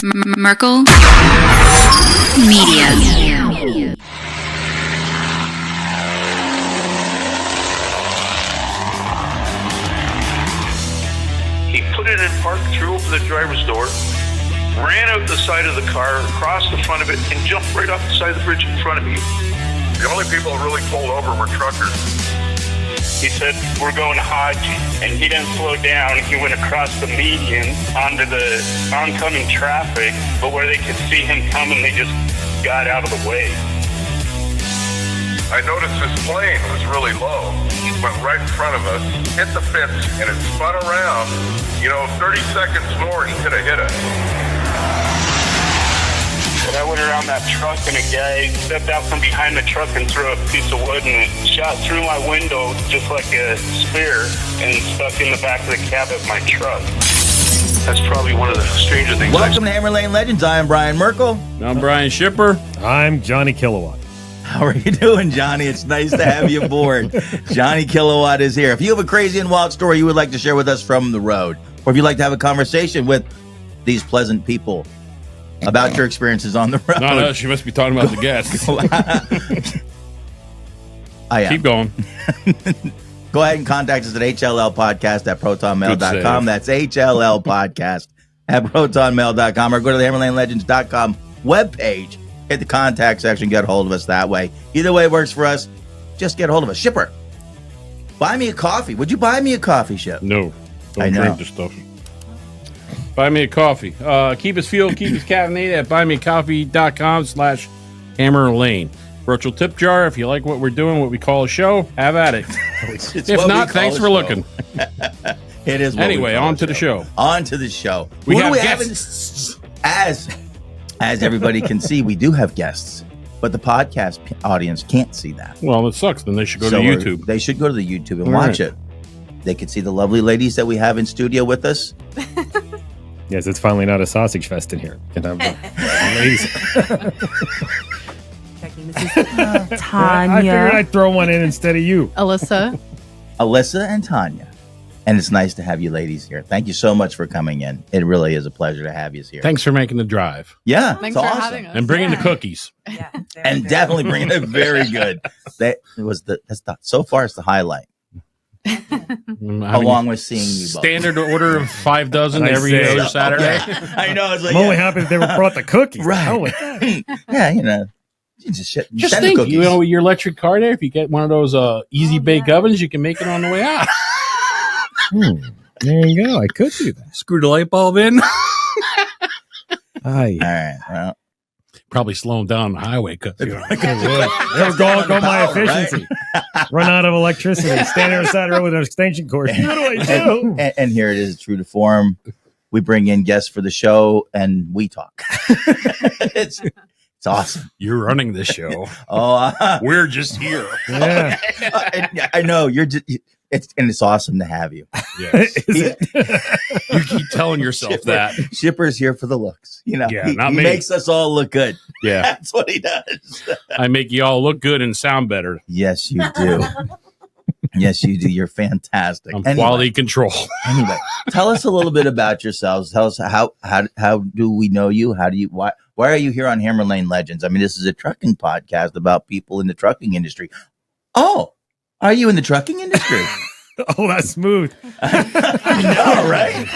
Merkel Media. He put it in park, threw open the driver's door, ran out the side of the car, across the front of it, and jumped right off the side of the bridge in front of me. The only people that really pulled over were truckers. He said, we're going Hodge, and he didn't slow down. He went across the median onto the oncoming traffic, but where they could see him coming, they just got out of the way. I noticed this plane was really low. It went right in front of us, hit the fence, and it spun around. 30 seconds more, he could have hit us. And I went around that truck, and a guy stepped out from behind the truck and threw a piece of wood, and it shot through my window just like a spear and stuck in the back of the cab of my truck. That's probably one of the stranger things. Welcome to Hammer Lane Legends. I am Brian Merkel. I'm Brian Shipper. I'm Johnny Kilowatt. How are you doing, Johnny? It's nice to have you aboard. Johnny Kilowatt is here. If you have a crazy and wild story you would like to share with us from the road, or if you'd like to have a conversation with these pleasant people about your experiences on the road. No, she must be talking about the guests. Keep going. Go ahead and contact us at hllpodcast@protonmail.com. That's hllpodcast@protonmail.com, or go to the hammerlanelegends.com webpage. Hit the contact section, get a hold of us that way. Either way works for us. Just get a hold of us. Shipper, buy me a coffee. Would you buy me a coffee, Ship? No, I don't know. drink this stuff. Buy me a coffee. Keep us fueled, keep us caffeinated at buymeacoffee.com/hammerlane. Virtual tip jar. If you like what we're doing, what we call a show, have at it. If not, thanks for looking. It is. Anyway, on to the show. On to the show. We Who have do guests. As everybody can see, we do have guests, but the podcast audience can't see that. Well, it sucks. Then they should go to YouTube. They should go to the YouTube and watch it. They can see the lovely ladies that we have in studio with us. Yes, it's finally not a sausage fest in here. Can have ladies. Checking. This is Tanya. I figured I'd throw one in instead of you. Alyssa. Alyssa and Tanya. And it's nice to have you ladies here. Thank you so much for coming in. It really is a pleasure to have you here. Thanks for making the drive. Yeah, Thanks it's for awesome. having us. And bringing the cookies. Yeah, And definitely bringing it very good. So far it's the highlight. Along with seeing you both. Standard order of 5 dozen every other Saturday. Okay. I know. It's like, I'm only happy that they brought the cookies. Right. Hell with that. Yeah, you just Just send the think, cookies. with your electric car there, if you get one of those easy bake ovens, you can make it on the way out. There you go. I could do that. Screw the light bulb in. All right. Well, Probably slowing down the highway. There There go my efficiency. Run out of electricity. Stand there beside the road with an extension cord. What do I do? and here it is, true to form. We bring in guests for the show, and we talk. It's awesome. You're running this show. We're just here. Yeah. I know you're just. It's awesome to have you. Yes. You keep telling yourself that. Shipper's here for the looks. Yeah, not he me. makes us all look good. Yeah. That's what he does. I make you all look good and sound better. Yes, you do. Yes, you do. You're fantastic. I'm quality control. Anyway, tell us a little bit about yourselves. Tell us how do we know you? Why are you here on Hammer Lane Legends? I mean, this is a trucking podcast about people in the trucking industry. Oh, are you in the trucking industry? Oh, that's smooth. I know, right?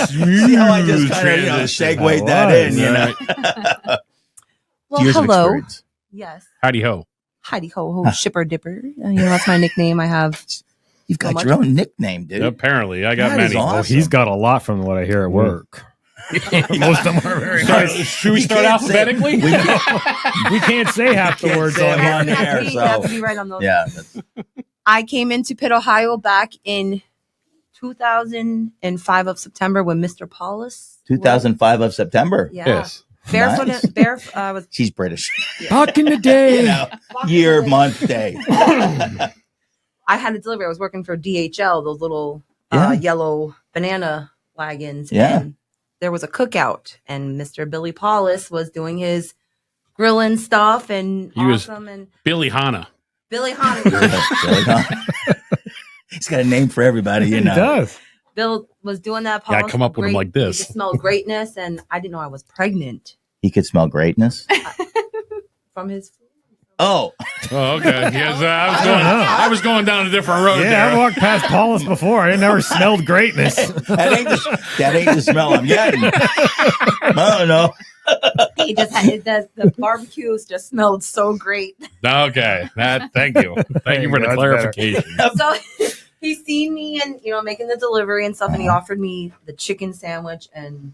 See how I just kind of segued that in, Well, Years of hello. experience. Yes. Howdy ho. Heidi ho, Shipper Dipper. That's my nickname. I have. You've got your own nickname, dude. Apparently, I got That is many. awesome. Oh, he's got a lot from what I hear at work. Most of them are very nice. Should we start alphabetically? We can't say half the words say on them here. on air, You have to so be right on those. yeah. I came into Pitt, Ohio back in 2005 of September when Mr. Paulus. 2005 of September. Yeah. Yes. Barefoot. Nice. Was She's British. Back in the day. Year, month, day. I had a delivery. I was working for DHL, those little Yeah. yellow banana wagons. Yeah. And there was a cookout, and Mr. Billy Paulus was doing his grilling stuff and He was- awesome. And Billy Hanna. Billy Hahn. He's got a name for everybody, He does. Bill was doing that. Yeah, I come up with him like this. He could smell greatness, and I didn't know I was pregnant He could smell greatness. from his food. Oh, okay. Yes, I was going down a different road. Yeah, there. I walked past Paulus before. I never smelled greatness. that ain't the smell I'm getting. I don't know. He just had the barbecues just smelled so great. Okay, thank you for the That's clarification. So he seen me and making the delivery and stuff, and he offered me the chicken sandwich, and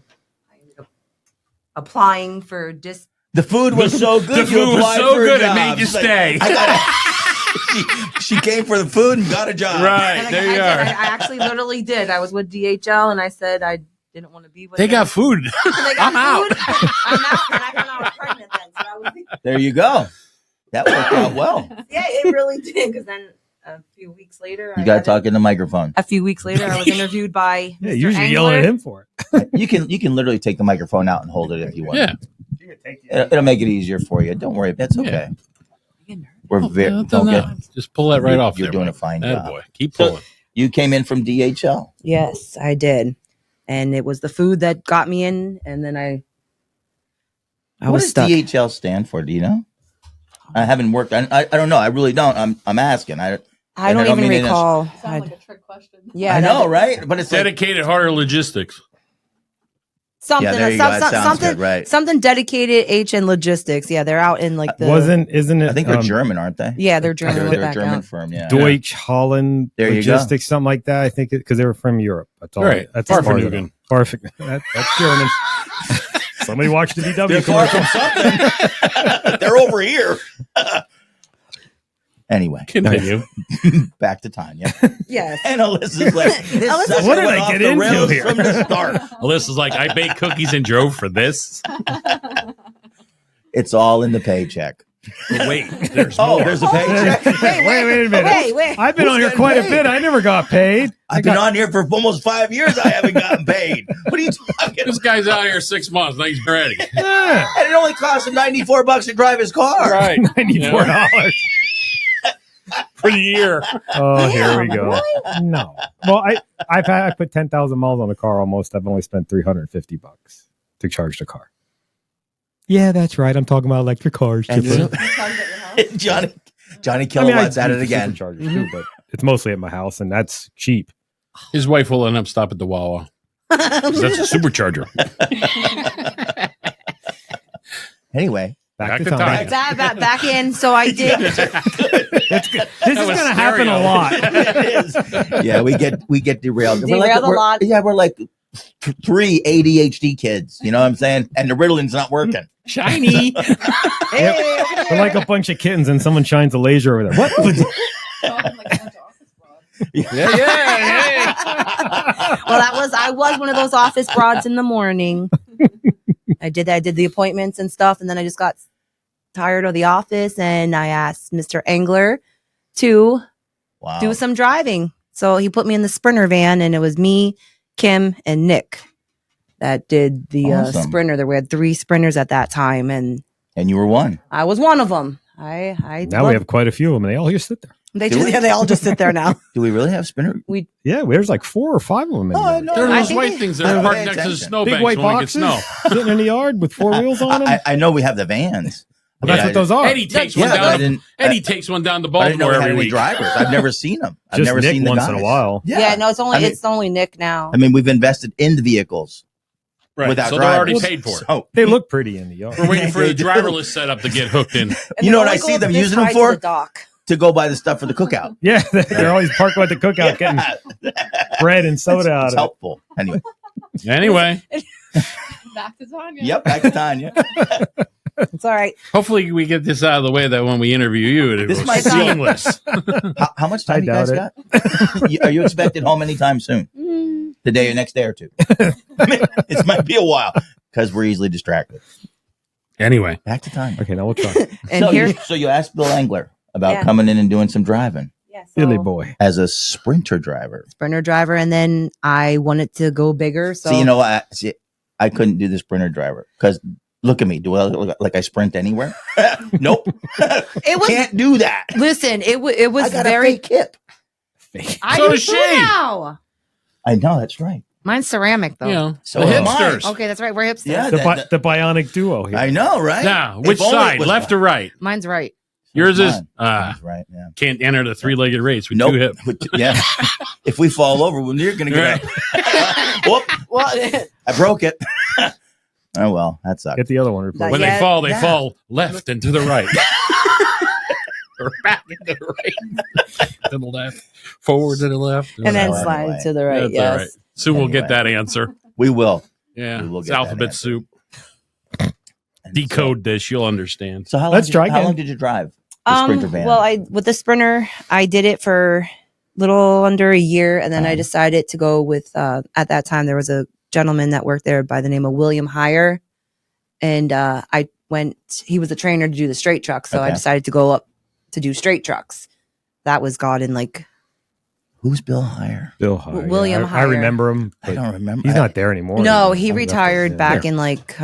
I ended up applying for The food was so good. The food was so good it made you stay. She came for the food and got a job. Right, And there you I are. actually literally did. I was with DHL, and I said I didn't want to be with They them. got food. They got I'm out. food. I'm out, and I found out I was pregnant then. So I was, There you go. That worked out well. yeah, it really did. Because then a few weeks later, You got to talk in the microphone. A few weeks later, I was interviewed by Yeah, Mr. usually Angler. yelling at him for it. You can literally take the microphone out and hold it if you want. Yeah. It'll make it easier for you. Don't worry. That's okay. We're very No, don't get- just pull that right off. You're there, doing Mike. a fine Atta job. boy. Keep So- pulling. You came in from DHL. Yes, I did, and it was the food that got me in, and then I What was does stuck. DHL stand for? Do you know? I haven't worked. I don't know. I really don't. I'm asking. I don't I don't even mean it as- recall. Sounds like a trick question. Yeah, I know, that- right? But it's like, Dedicated Harder Logistics. Something, Yeah, there you go. That sounds something, good, right. something dedicated H and logistics. Yeah, they're out in like the. Isn't it? I think they're German, aren't they? Yeah, they're German. They're, with they're a German background. firm. Yeah. Deutsch Holland There you go. Logistics, something like that. I think because they were from Europe. That's all. Right. That's as far as I Farfignugan. know. That's German. Somebody watched the They're DW far commercial. from something. They're over here. Anyway, Continue. back to Tanya. Yes. And Alyssa's like, this Alyssa, sucker what did went I off get the into rails here? from the start. Alyssa's like, I baked cookies and drove for this. It's all in the paycheck. But wait, there's Oh, more. there's a paycheck. Wait a minute. Wait. I've been Who's on here getting quite a paid? bit. I never got paid. I've been on here for almost 5 years. I haven't gotten paid. What are you talking This about? guy's out here 6 months. Now he's ready. Yeah. And it only cost him $94 to drive his car. Right. $94. For the year. Oh, here we Damn, go. No. Well, I put 10,000 miles on the car almost. I've only spent $350 to charge the car. Yeah, that's right. I'm talking about electric cars. And Chipper. Johnny Kilowatt's at it again. Superchargers too, but it's mostly at my house, and that's cheap. His wife will end up stop at the Wawa. 'Cause that's a supercharger. Anyway, Back to to time. Tanya. Back in. So I did. This is was going to happen stereo. a lot. it is. Yeah, we get derailed. Derailed a lot. Yeah, we're like 3 ADHD kids. You know what I'm saying? And the Ritalин's not working. Shiny. Hey, We're like a bunch of kittens, and someone shines a laser over there. What? Yeah. well, I was one of those office broads in the morning. I did the appointments and stuff, and then I just got tired of the office, and I asked Mr. Angler to Wow. do some driving. So he put me in the Sprinter van, and it was me, Kim, and Nick that did the Awesome. Sprinter. There were 3 Sprinters at that time, and And you were one. I was one of them. I Now we have quite a few of them, and they all just sit there. they all just sit there now. Do we really have spinner? Yeah, there's like 4 or 5 of them. In there. no. There are I those think white they- things that are Pay parked next to the attention. snowbanks Big white when we get boxes snow. sitting in the yard with 4 wheels on them. I know we have the vans. Well, that's what those are. Eddie takes Yeah, one but I down. didn't. Eddie takes one down to I didn't know Baltimore we had every any week. drivers. I've never seen them. I've Just never Nick seen the once guys. in a while. Yeah, no, it's only I mean- it's only Nick now. I mean, we've invested in the vehicles Right. without So they're already drivers. paid for it. So, They look pretty in the yard. We're waiting for They the do. driverless setup to get hooked in. And You they know what only I go see them this using them high to for? the dock. to go buy the stuff for the cookout. Yeah, they're always parked at the cookout getting bread and soda out It's of it. helpful. Anyway, Anyway, Back to Tanya. yep, back to Tanya. It's all right. hopefully we get this out of the way that when we interview you, it This was might be- seamless. How much time I you guys doubt got? Are you expected home anytime soon? The day or next day or two? It might be a while because we're easily distracted. Anyway, Back to Tanya. Okay, now we'll try. And so, here, so you asked Bill Angler about Yeah. coming in and doing some driving yeah, so Silly boy. as a Sprinter driver. Sprinter driver, and then I wanted to go bigger. So See, you know what? I couldn't do the Sprinter driver because look at me. Do I look like I sprint anywhere? Nope. it was. Can't do that. Listen, it I was got very. a fake hip. I So do does too she. now. I know, that's right. Mine's ceramic, though. You know, So the am I. hipsters. Okay, that's right. We're hipsters. Yeah, The bionic duo here. I know, right? Yeah, If which only it side, was left mine. or right? Mine's right. Yours is Mine's right, yeah. can't enter the three-legged race with Nope. 2 hips. Yeah. If we fall over, well, you're going to get up. Whoop. Well, I broke it. Oh, well, that sucks. Get the other one replaced. When Yeah, they yeah. fall left and to the right. Or back and to the right. To the left. Forward to the left. and then Well, slide anyway. to the right. That's Yes. all right. Soon we'll get Anyway. that answer. We will. Yeah. We will It's get that alphabet answer. soup. And Decode this. You'll understand. So how long Let's did, try how again. long did you drive the Sprinter van? Well, with the Sprinter, I did it for a little under a year, and then I decided to go with. At that time, there was a gentleman that worked there by the name of William Heyer, and I went. He was a trainer to do the straight trucks, so I Okay. decided to go up to do straight trucks. That was God in like Who's Bill Heyer? Bill Heyer. William I Heyer. remember him. I but don't remember. He's not there anymore. no, he I left retired it, back in like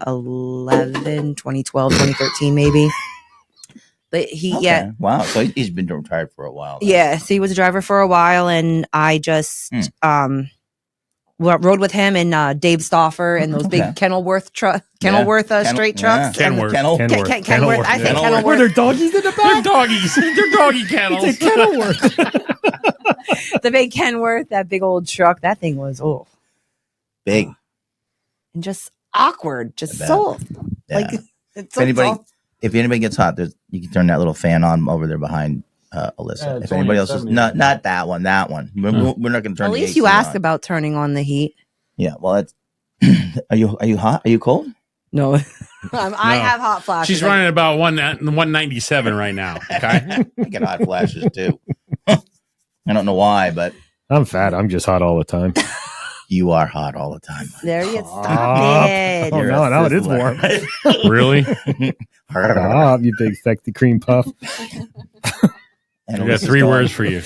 2011, 2012, 2013 maybe. But he Okay. Wow. So he's been retired for a while. then. Yes, he was a driver for a while, and I just rode with him and Dave Stauffer and those big Okay. Kenilworth straight Yeah. trucks. Kenworth. Kennel. Kenworth. Kenworth. I think Kenilworth. Kenilworth. Were there doggies in the They're back? doggies. They're doggy kennels. It's a Kenilworth. The big Kenworth, that big old truck. That thing was Big. and just awkward, just I bet. so Yeah. like it's If anybody gets hot, you can turn that little fan on over there behind Alyssa. If anybody else is not that one, We're not going to turn. At the least AC you asked on. about turning on the heat. Yeah. Well, it's. Are you hot? Are you cold? No, I have hot flashes. She's running about 197 right now. Okay. I get hot flashes too. I don't know why, but I'm fat. I'm just hot all the time. you are hot all the time. There you Stop. stop it. Oh, You're no, a now it is sizzler. warm. Really? Stop, you big sexy cream puff. And I got Alyssa's 3 going- words for you.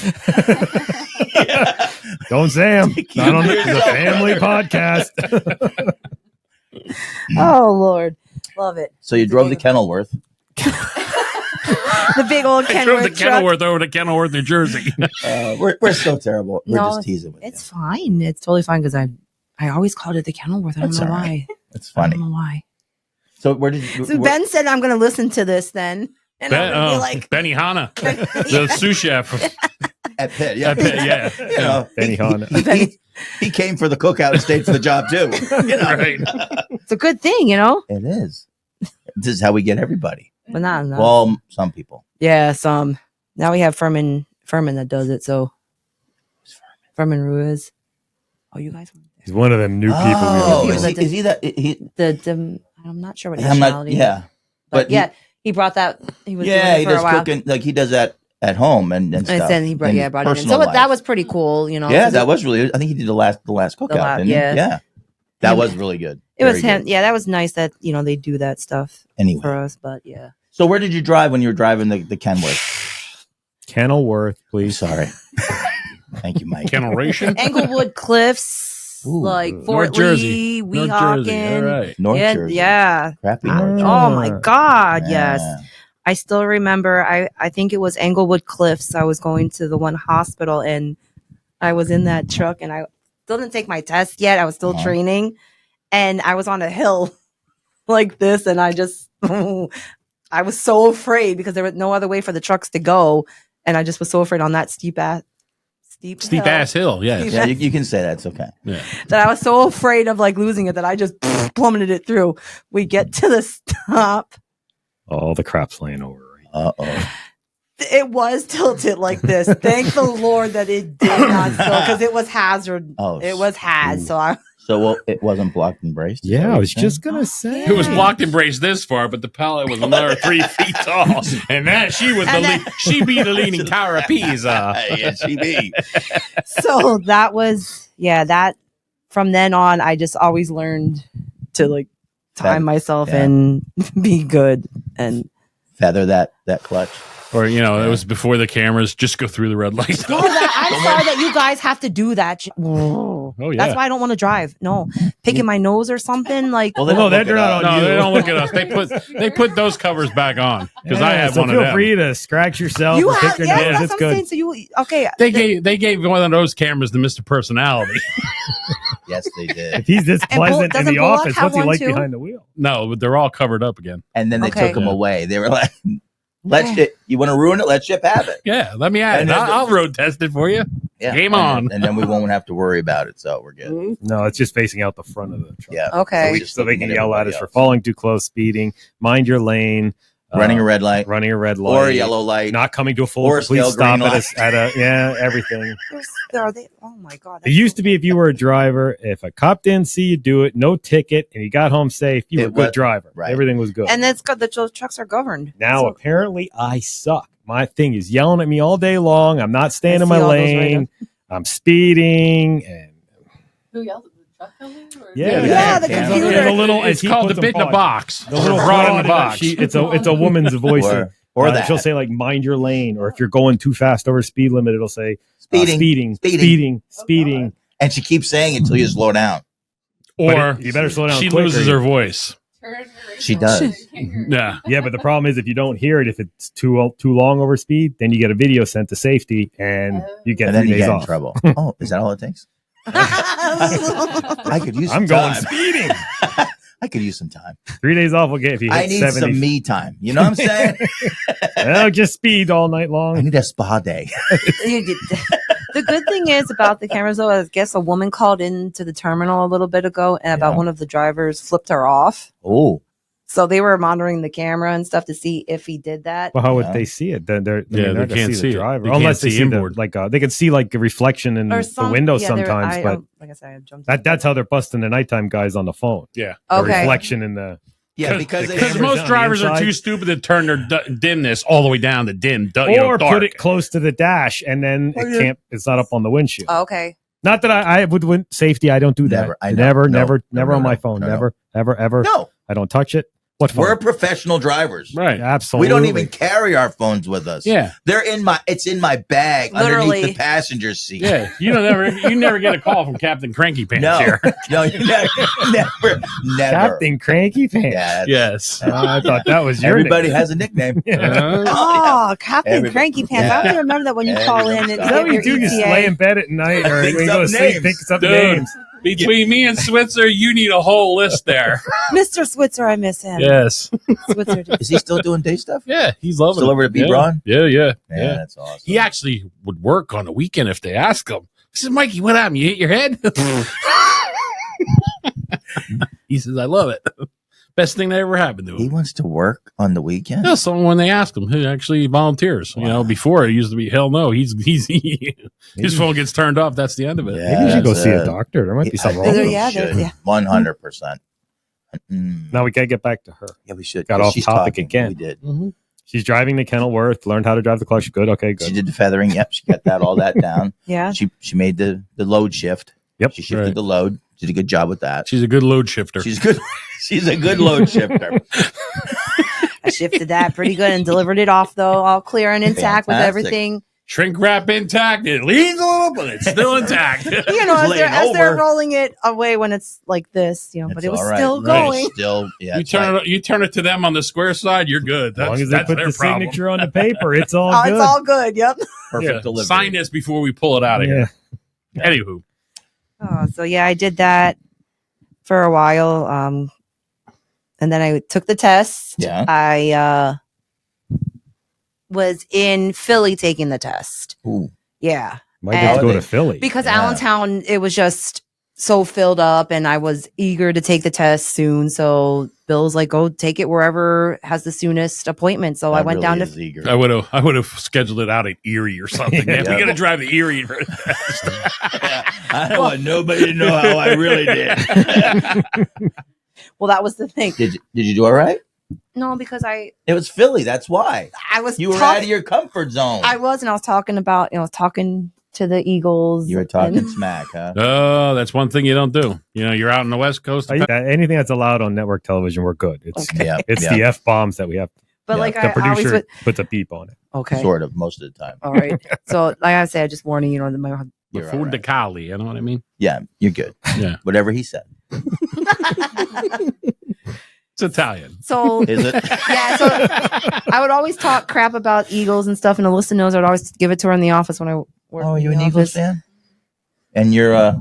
Don't say 'em. Not on the family podcast. Oh Lord, love it. So you drove the Kenilworth. The big old I drove the Kenworth truck. Kenilworth over to Kenilworth, New Jersey. We're so terrible. We're No, just teasing with It's fine. It's totally fine because I always called it the Kenilworth. I don't That's know all why. right. It's I funny. don't know why. So where did you? So Ben said I'm going to listen to this then, and I'm going to be like, Benny Hanna, the sous chef. at Pitt, yeah, At Pitt, yeah. You know, Benny Hanna. he came for the cookout and stayed for the job too. You know? Right. it's a good thing, you know. It is. This is how we get everybody. But not enough. Well, some people. Yeah, some. Now we have Furman that does it. So Furman Ruiz. Oh, you guys. He's one of them new people. Oh, we is don't know. he that? He, I'm not sure what I'm not. nationality. Yeah, but he- yeah, he brought that. He was yeah. doing He it for a does while. cooking. Like he does that at home and stuff. And then he brought it in. personal So life. that was pretty cool, you know. Yeah, 'cause that was really. I think he did the last cookout. Didn't he? yeah. Yeah, that was really good. it was Very him. good. Yeah, that was nice that they do that stuff Anyway, for us. But yeah, so where did you drive when you were driving the Kenworth? Kenilworth, please. Sorry. Thank you, Mike. Kennelration. Englewood Cliffs, Ooh, like North Fort Jersey. Lee, North Jersey. All Weehawken. right. North Yeah, Jersey. yeah. Crappy North Oh my God, Yeah. yes. I still remember. I think it was Englewood Cliffs. I was going to the one hospital, and I was in that truck, and I still didn't take my test yet. I was still training, and I was on a hill like this, and I just I was so afraid because there was no other way for the trucks to go, and I just was so afraid on that steep ass hill. Yes. Yeah, you can say that. It's okay. Yeah. that I was so afraid of like losing it that I just plummeted it through. We get to the stop. All the crap's laying over. Uh-oh. It was tilted like this. Thank the Lord that it did not spill because it was hazard. Oh, It was haz. So I So it wasn't blocked and braced? Is that Yeah, what I you're was saying? just going to say. It was blocked and braced this far, but the pallet was another 3 feet tall, and that she was she be the leaning tower of Pisa. Yeah, she be. so that was that from then on I just always learned to like time myself yeah. and be good and feather that clutch. Or, it was before the cameras. Just go through the red light. I'm sorry that you guys have to do that. Oh, yeah. That's why I don't want to drive. No, picking my nose or something like. Well, they're not on you. They don't look at us. They put those covers back on because I have one of them. Feel free to scratch yourself You or have, pick your yeah, nose. that's It's what I'm good. saying. So you okay? They gave one of those cameras to Mr. Personality. Yes, they did. If he's this And Bull- pleasant in doesn't the Bullock office, have what's he one like too? behind the wheel? No, but they're all covered up again. And then they Okay. took them away. They were like, you want to ruin it? Let Chip have it. Yeah, let me add And it. then I'll road test it for you. Yeah. Game And on. and then we won't have to worry about it. So we're good. No, it's just facing out the front of the truck. Yeah. Okay. we just So they looking can at yell at everybody us for else. falling too close, speeding, mind your lane, running a red light, running a red light, or a yellow light. not coming to a full Or a complete scale stop green at everything. Are they? Oh my god! It used to be if you were a driver, if a cop didn't see you do it, no ticket, and you got home safe, you were a good driver. right. Everything was good. And that's good that those trucks are governed. Now So- apparently I suck. My thing is yelling at me all day long. I'm not staying I in my see all those lane. I'm speeding and Who yelled at the truck company? Or- Yeah, the Yeah. computer. There's a little. It's as he called the puts bit in them the pod- box. The little brought in broad the box. It's a woman's voice. Or that. She'll say like "mind your lane," or if you're going too fast over speed limit, it'll say Speeding. speeding. And she keeps saying it until you slow down. Or But you better slow down. she quicker. loses her voice. Turn your radio She on. does. You can't hear it. Yeah. Yeah, but the problem is if you don't hear it, if it's too long over speed, then you get a video sent to safety, and you get And then 3 you days get in off. trouble. Oh, is that all it takes? I could use some I'm going time. speeding. I could use some time. 3 days off will get if you hit I need 70. some me time. You know what I'm saying? Well, just speed all night I long. need a spa day. The good thing is about the cameras, though, I guess a woman called into the terminal a little bit ago and about one of the drivers flipped her off. Oh, So they were monitoring the camera and stuff to see if he did that. Well, how would Yeah. they see it? Then they're Yeah, not they gonna can't see the it. driver They can't unless they see see inboard. they can see like a reflection in Or the window yeah, they're- sometimes, I but don't- like I said, I jumped. that's how they're busting the nighttime guys on the phone. Yeah. The Okay. reflection in the yeah, because Because they, on most the drivers are inside. too stupid to turn their dimness all the way down to dim. or Dark. put it close to the dash, and then it's not up on the windshield. Okay. Not that I would win safety. I don't do that. Never. I know. Never, No. never, No, never no, on my no. phone. No, no. Never, ever, ever. no, I don't touch it. What phone? we're professional drivers. Right. Absolutely. We don't even carry our phones with us. Yeah. It's in my bag Literally. underneath the passenger seat. Yeah. You never get a call from Captain Cranky Pants No, here. no, you never. Captain Cranky Pants. Yeah, Yes. I thought that was your everybody name. has a nickname. Oh, Captain Everybody- Cranky Pants. I don't remember that when you call in and Is that what you your do? You ETA. lay in bed at night or Picks when you go to up sleep, names. picks up Dude. names. Between me and Switzer, you need a whole list there. Mr. Switzer, I miss him. Yes. Switzer. Is he still doing day stuff? Yeah, he's loving Still it. over to B. Yeah. Braun? Yeah. Yeah, that's awesome. He actually would work on the weekend if they ask him. He says, Mikey, what happened? You hit your head? He says, I love it. Best thing that ever happened to He him. wants to work on the weekend. Yeah, so when they ask him, he actually volunteers. You know, before it used to be hell no. His phone gets turned off. That's the end of it. Yeah. Maybe you should go that's see a it. doctor. There might be something wrong. There- with yeah, him. there- yeah. 100%. Mm. Now we gotta get back to her. Yeah, we should. Got 'cause off she's topic talking. again. We did. She's driving the Kenilworth. Learned how to drive the clutch. Good. Okay. Good. She did the feathering. Yep, she got that all that down. Yeah. She made the load shift. Yep. She shifted Right. the load. Did a good job with that. She's a good load shifter. She's good. She's a good load shifter. I shifted that pretty good and delivered it off, though, all clear and intact with Fantastic. everything. Shrink wrap intact. It leans a little, but it's still intact. You know, It's as they're over. rolling it away when it's like this, you know, but It's it was all right. still Right. going. Still, yeah. You turn it to them on the square side, you're good. As long as they That's put their the problem. signature on the paper, it's all Oh, good. it's all good. Yep. Perfect Yeah. delivery. Sign this before we pull it out of here. Anywho, Oh, so yeah, I did that for a while. And then I took the test. Yeah. I was in Philly taking the test. Ooh. Yeah. Might have to go And- to Philly. Because Yeah. Allentown, it was just so filled up and I was eager to take the test soon. So Bill's like, go take it wherever has the soonest appointment. So I That went really down to is eager. I would have scheduled it out at Erie or something. Man, Yeah. we got to drive to Erie. For I don't want nobody to know how I really did. well, that was the thing. Did you do all right? No, because I It was Philly. That's why was you were talk- out of your comfort zone. I was, and I was talking about, I was talking to the Eagles. You were talking and- smack, huh? Oh, that's one thing you don't do. You know, you're out on the West Coast. Anything that's allowed on network television, we're good. It's Yeah, it's yeah. the F bombs that we have. But Yeah, like The I always producer would. puts a beep on it. Okay. Sort of most of the time. All right. So like I said, just warning you know my The You're food all to right. Cali, you know what I mean? Yeah, you're good. Yeah. Whatever he said. It's Italian. so Is it? yeah. So I would always talk crap about Eagles and stuff, and Alyssa knows I'd always give it to her in the office when I worked. Oh, in you the an Eagles office. fan? And you're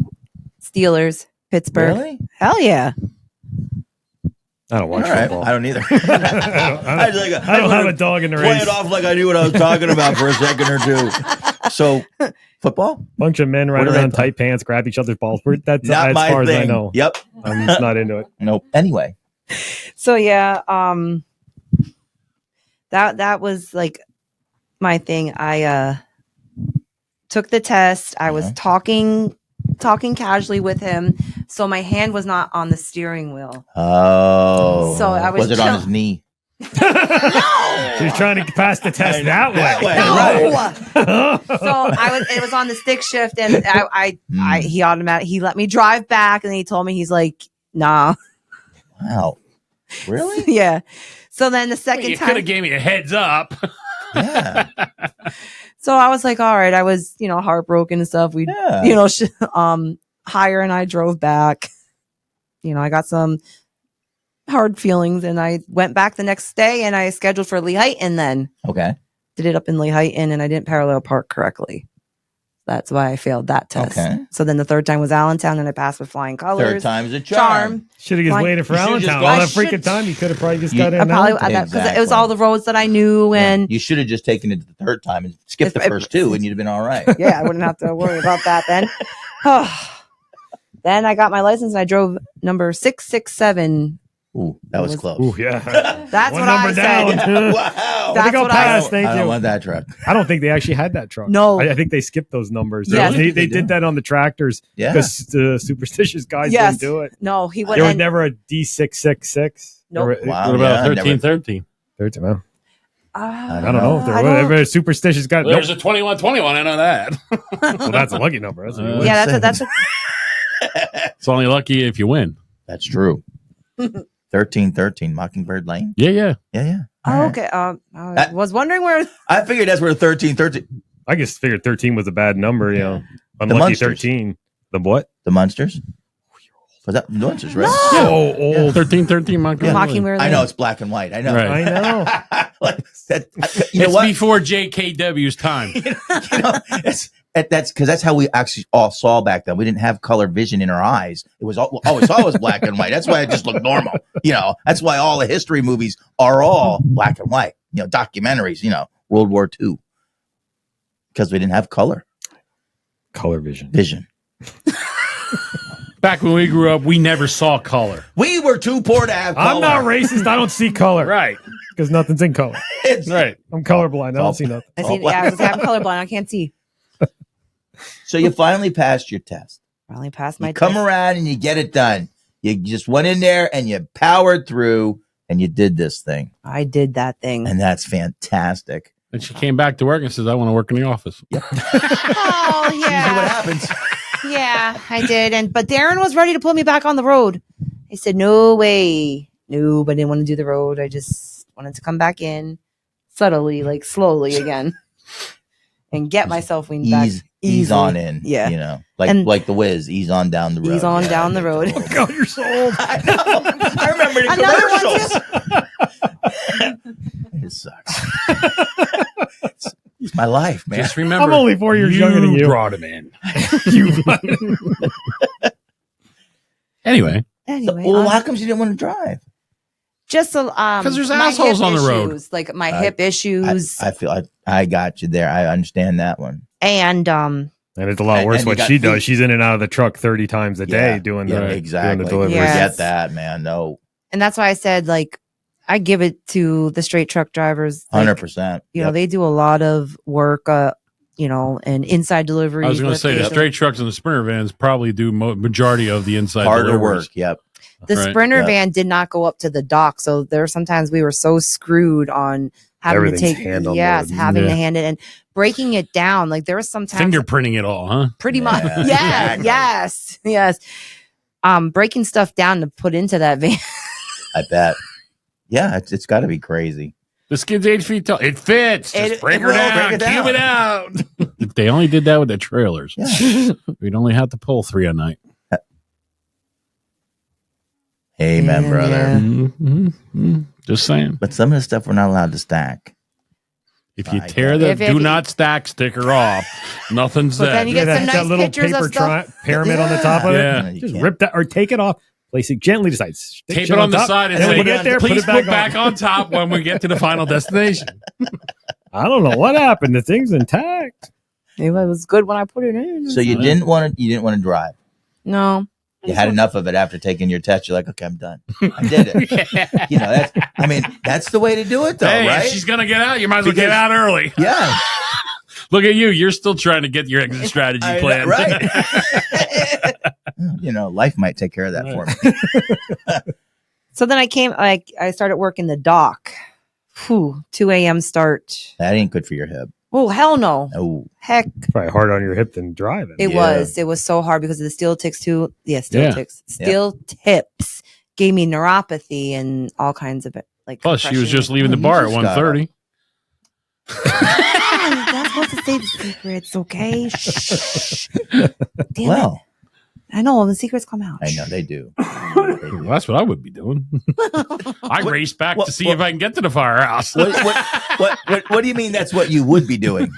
Steelers, Pittsburgh. really? Hell yeah. I don't watch All right. football. I don't either. I don't have a dog in the Play race. it off like I knew what I was talking about for a second or two. So, football? Bunch of men What running do they around play? tight pants, grab each other's balls. That's Not as my far thing. as I know. Yep. I'm just not into it. Nope. Anyway. So yeah, that was like my thing. I took the test. I was talking casually with him, so my hand was not on the steering wheel. Oh. So I was it on chill- his knee? She was trying to pass the test that way. Right. So it was on the stick shift, and he let me drive back, and then he told me he's like, nah. Wow. Really? Yeah. So then the second You time, could have gave me a heads up. Yeah. so I was like, all right, I was, heartbroken and stuff. We, Yeah. Hire and I drove back. I got some hard feelings, and I went back the next day, and I scheduled for Lehighton. Then Okay. did it up in Lehighton, and I didn't parallel park correctly. That's why I failed that test. Okay. So then the third time was Allentown, and I passed with flying colors. Third time's a charm. Should have just Fine. waited for You should've just Allentown. gone- All I that freaking should- time, you could have probably just You- got in. I probably Allentown. because it was all the roads that I knew, and You should have just taken it the third time and skipped the first two, and you'd have been all right. yeah, I wouldn't have to worry about that then. Then I got my license, and I drove number 667. Ooh, that was close. Ooh, yeah. That's One what I number said. down. Wow. I think I'll what I pass. said. Thank I don't you. want that truck. I don't think they actually had that truck. No. I think they skipped those numbers. Yes. They They did do. that on the tractors Yeah. because the superstitious guys Yes. didn't do it. No, he There was wouldn't. never a D666. Nope. Wow. What about yeah, never- 1313? Well, I I don't know if there I was don't- ever a superstitious guy. There's a 2121. I know that. Well, that's a lucky number. That's a good one. Yeah, that's a It's only lucky if you win. That's true. 1313 Mockingbird Lane. Yeah, yeah. Yeah, yeah. Oh, All right. okay. I was wondering where. I figured that's where 1313. I just figured 13 was a bad number. Yeah. Unlucky Munsters. 13. The what? The Munsters. Was that the Munsters, right? So old. 1313 Mockingbird I know Lane. it's black and white. I know. Right. I know. Like, you know It's what? before JKW's time. That's because that's how we actually all saw back then. We didn't have color vision in our eyes. It was all we saw was black and white. That's why it just looked normal. That's why all the history movies are all black and white. Documentaries. World War II, because we didn't have color Color vision. vision. Back when we grew up, we never saw color. We were too poor to have color. I'm not racist. I don't see color. Right. Because nothing's in color. It's- Right. I'm colorblind. I don't see nothing. I see. Yeah, I'm colorblind. I can't see. So you finally passed your test. Finally passed my You come test. around and you get it done. You just went in there and you powered through and you did this thing. I did that thing. And that's fantastic. And she came back to work and says, I want to work in the office. Oh Usually what yeah, happens. yeah, I did. But Darren was ready to put me back on the road. He said, "No way, no." But I didn't want to do the road. I just wanted to come back in subtly, like slowly again, and get myself weaned back. Ease on in. Yeah. Like the Wiz, ease on down the road. Ease on down the road. Oh, God, you're so old. I know. I remember the Another one, commercials. It sucks. It's my life, man. Just remember, I'm only 4 years younger than you. brought him in. You Anyway, Anyway, Well, how come you didn't want to drive? just a 'Cause there's my assholes hip on the road. issues, like my I- hip issues, I feel I got you there. I understand that one. and And it's a lot And- worse and you what got she does. feet. She's in and out of the truck 30 times a day doing the exactly. doing the deliveries. Yeah. Forget that, man. No, and that's why I said like I give it to the straight truck drivers. Like, 100%. they do a lot of work, and inside delivery. I was going to say the straight trucks and the Sprinter vans probably do majority of the inside harder deliveries. work. Yep. The Right. Sprinter Yeah. van did not go up to the dock, so there are sometimes we were so screwed on having Everything's to take hand on yes, board. having Yeah. to hand it and breaking it down. Like there was sometimes Fingerprinting it all, huh? pretty much Yeah, yeah, exactly. yes. Breaking stuff down to put into that van. I bet. Yeah, it's got to be crazy. The skid's 8 feet tall. It fits. Just break her down. Cube it out. If they only did that with the trailers, we'd only have to pull 3 a night. Amen, brother. Yeah. Mm-hmm. Just saying. But some of the stuff we're not allowed to stack. If you tear the If do not stack sticker off, nothing's But then there. you get some that nice little pictures paper of stuff. pyramid on the top of Yeah. it. You Just can't. rip that or take it off. Place it gently. Decide. Tape it on the top, side and then say, when we get there, please put it back on. on top when we get to the final destination. I don't know what happened. The thing's intact. It was good when I put it in. So you didn't want to drive. No. You had enough of it after taking your test. You're like, okay, I'm done. I did it. You know, that's the way to do it, though, Hey, right? if she's gonna get out, you might as well get out early. Yeah. Look at you. You're still trying to get your exit strategy plan. Right. You know, life might take care of that for me. So then I started working the dock. 2 a.m. start. That ain't good for your hip. Oh, hell no. Oh, Heck, Probably hard on your hip than driving. it was. It was so hard because of the steel tips too. Yeah, steel tips. Steel tips gave me neuropathy and all kinds of it. Like Plus, she was compression. just leaving the You bar at just got 1:30. I'm not supposed to say the secrets, okay? Shh. Damn well, it. I know the secrets come out. I know they do. Well, that's what I would be doing. I race back to see if I can get to the firehouse. What do you mean that's what you would be doing?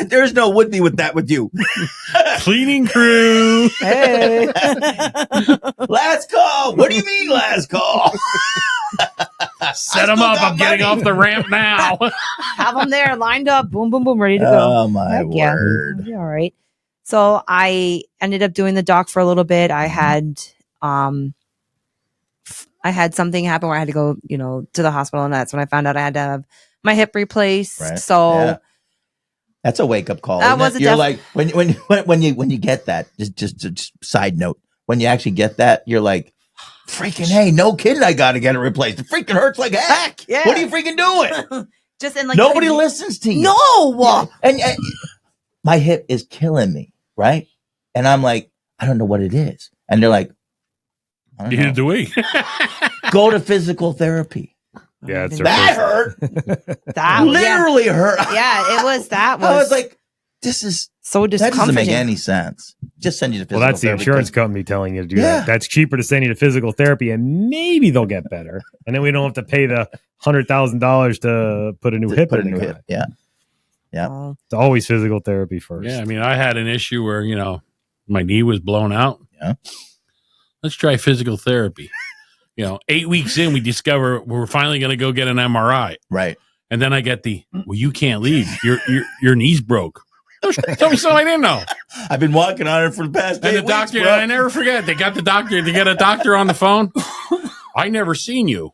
There's no would be with that with you. Cleaning crew. Hey. Last call. What do you mean last call? Set them up. I'm getting off the ramp now. Have them there lined up. Boom, boom, boom. Ready to go. Oh, my Heck yeah. word. It'll be all right. So I ended up doing the dock for a little bit. I had something happen where I had to go, to the hospital, and that's when I found out I had to have my hip replaced. Right. So Yeah. That's a wake up call. That isn't was it? a You're def- like when you get that. Just side note. When you actually get that, you're like, freaking hey, no kidding, I got to get it replaced. It freaking hurts like heck. Yeah. What are you freaking doing? just in like Nobody listens to you. No. Yeah. And my hip is killing me, right? And I'm like, I don't know what it is. And they're like, I don't know. Neither do we. Go to physical therapy. Yeah, it's That hurt. That Literally hurt. Yeah, it was. That I was was like, this is so that doesn't discomforting. make any sense. Just send you to physical Well, that's the therapy. insurance company telling you to do Yeah. that. That's cheaper to send you to physical therapy, and maybe they'll get better. And then we don't have to pay the $100,000 to put a new hip Put a in new the hip. guy. Yeah. Yeah. Oh, It's always physical therapy first. Yeah, I mean, I had an issue where, my knee was blown out. Yeah. Let's try physical therapy. 8 weeks in, we discover we're finally going to go get an MRI. Right. And then I get you can't leave. Your knee's broke. Tell me something I didn't know. I've been walking on it for the past 8 And the weeks, doctor, bro. I never forget, they got to get a doctor on the phone. I never seen you.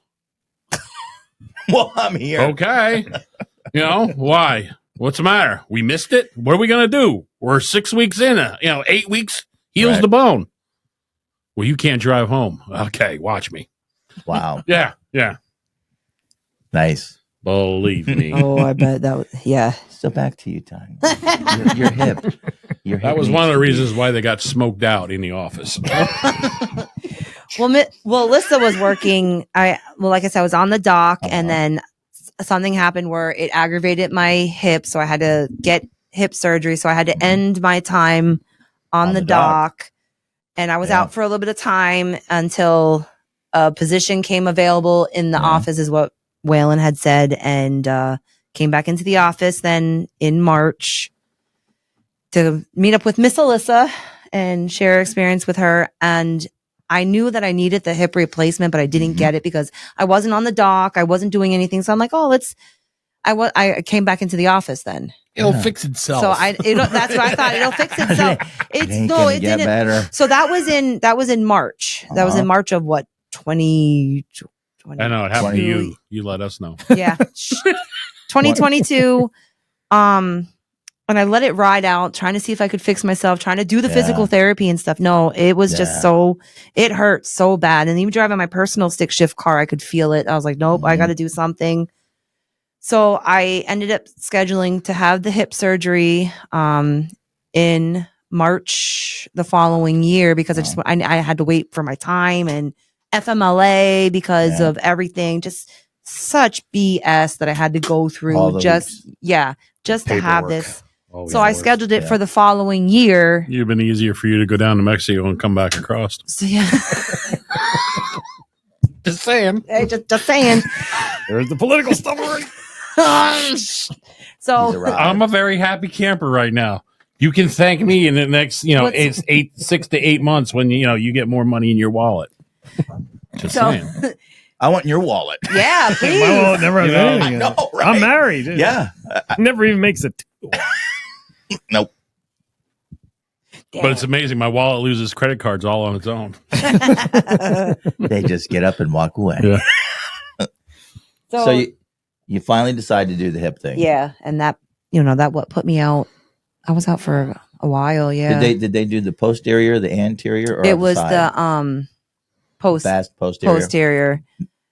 Well, I'm here. Okay. Why? What's the matter? We missed it? What are we going to do? We're 6 weeks in. 8 weeks heals Right. the bone. Well, you can't drive home. Okay, watch me. Wow. Yeah. Nice. Believe me. oh, I bet that was. Yeah. So back to you, Tanya. Your hip. Your hip That was needs one of the to be- reasons why they got smoked out in the office. Well, Alyssa was working. Like I said, I was on the dock, and then something happened where it aggravated my hip, so I had to get hip surgery. So I had to end my time on the dock, and I was out for a little bit of time until a position came available in the office, is what Waylon had said, and came back into the office then in March to meet up with Miss Alyssa and share experience with her. And I knew that I needed the hip replacement, but I didn't get it because I wasn't on the dock. I wasn't doing anything. So I'm like, I came back into the office then. It'll fix itself. So that's what I thought. It'll fix itself. It ain't gonna it get didn't. better. So that was in March. That was in March of what, 2020? I know it happened to 20. you. You let us know. Yeah. 2022. And I let it ride out, trying to see if I could fix myself, trying to do the physical therapy and stuff. No, it was just it hurt so bad. And even driving my personal stick shift car, I could feel it. I was like, nope, I got to do something. So I ended up scheduling to have the hip surgery in March the following year because I had to wait for my time and FMLA because of everything. Just such BS that I had to go All through. the Just to have Paperwork. this. Always So I worse. scheduled it Yeah. for the following year. It'd been easier for you to go down to Mexico and come back across. So yeah, Just saying. Hey, just saying. There's the political stuff already. He's So arrived. I'm a very happy camper right now. You can thank me in the next, What's- it's 6 to 8 months when you get more money in your wallet. Just So- saying. I want your wallet. yeah, please. My wallet never has You know, anything. I in it. know, right? I'm married. Yeah. Never even makes it. Nope. Damn. But it's amazing. My wallet loses credit cards all on its own. They just get up and walk away. Yeah. So you finally decide to do the hip thing. yeah, and that that what put me out. I was out for a while. Yeah, Did they do the posterior, the anterior, or it the was side? the fast posterior? posterior.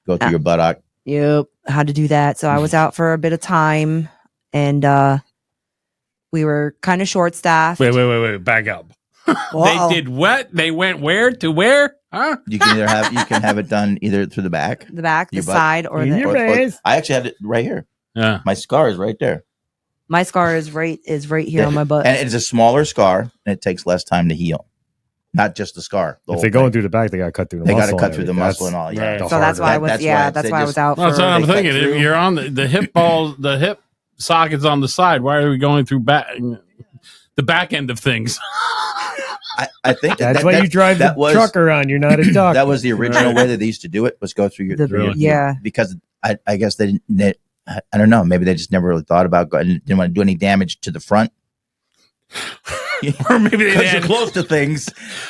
Go through your buttock. Yep, had to do that. So I was out for a bit of time, and we were kind of short staffed. Wait. Back up. They did what? They went where to where? Huh? You can have it done either through the back. the back, the Your butt. side, or In the. your or- face. I actually had it right here. Yeah. My scar is right there. My scar is right here on my butt. And it's a smaller scar, and it takes less time to heal. Not just the scar. The If whole they're going thing. through the back, they got to cut through the They muscle. got to cut through the and muscle and everything. all. Yeah. Right. The So that's why I harder. was. That's Yeah, why that's they why I was just- out for. Well, that's what I'm They cut thinking. through. If you're on the hip ball, the hip socket's on the side. Why are we going through the back end of things? I think That's why you drive the truck around. You're not a duck. That was the original way that they used to do it, was go through your Yeah. because I guess they didn't. I don't know. Maybe they just never really thought about didn't want to do any damage to the front. Or maybe they Because you're had, close to things.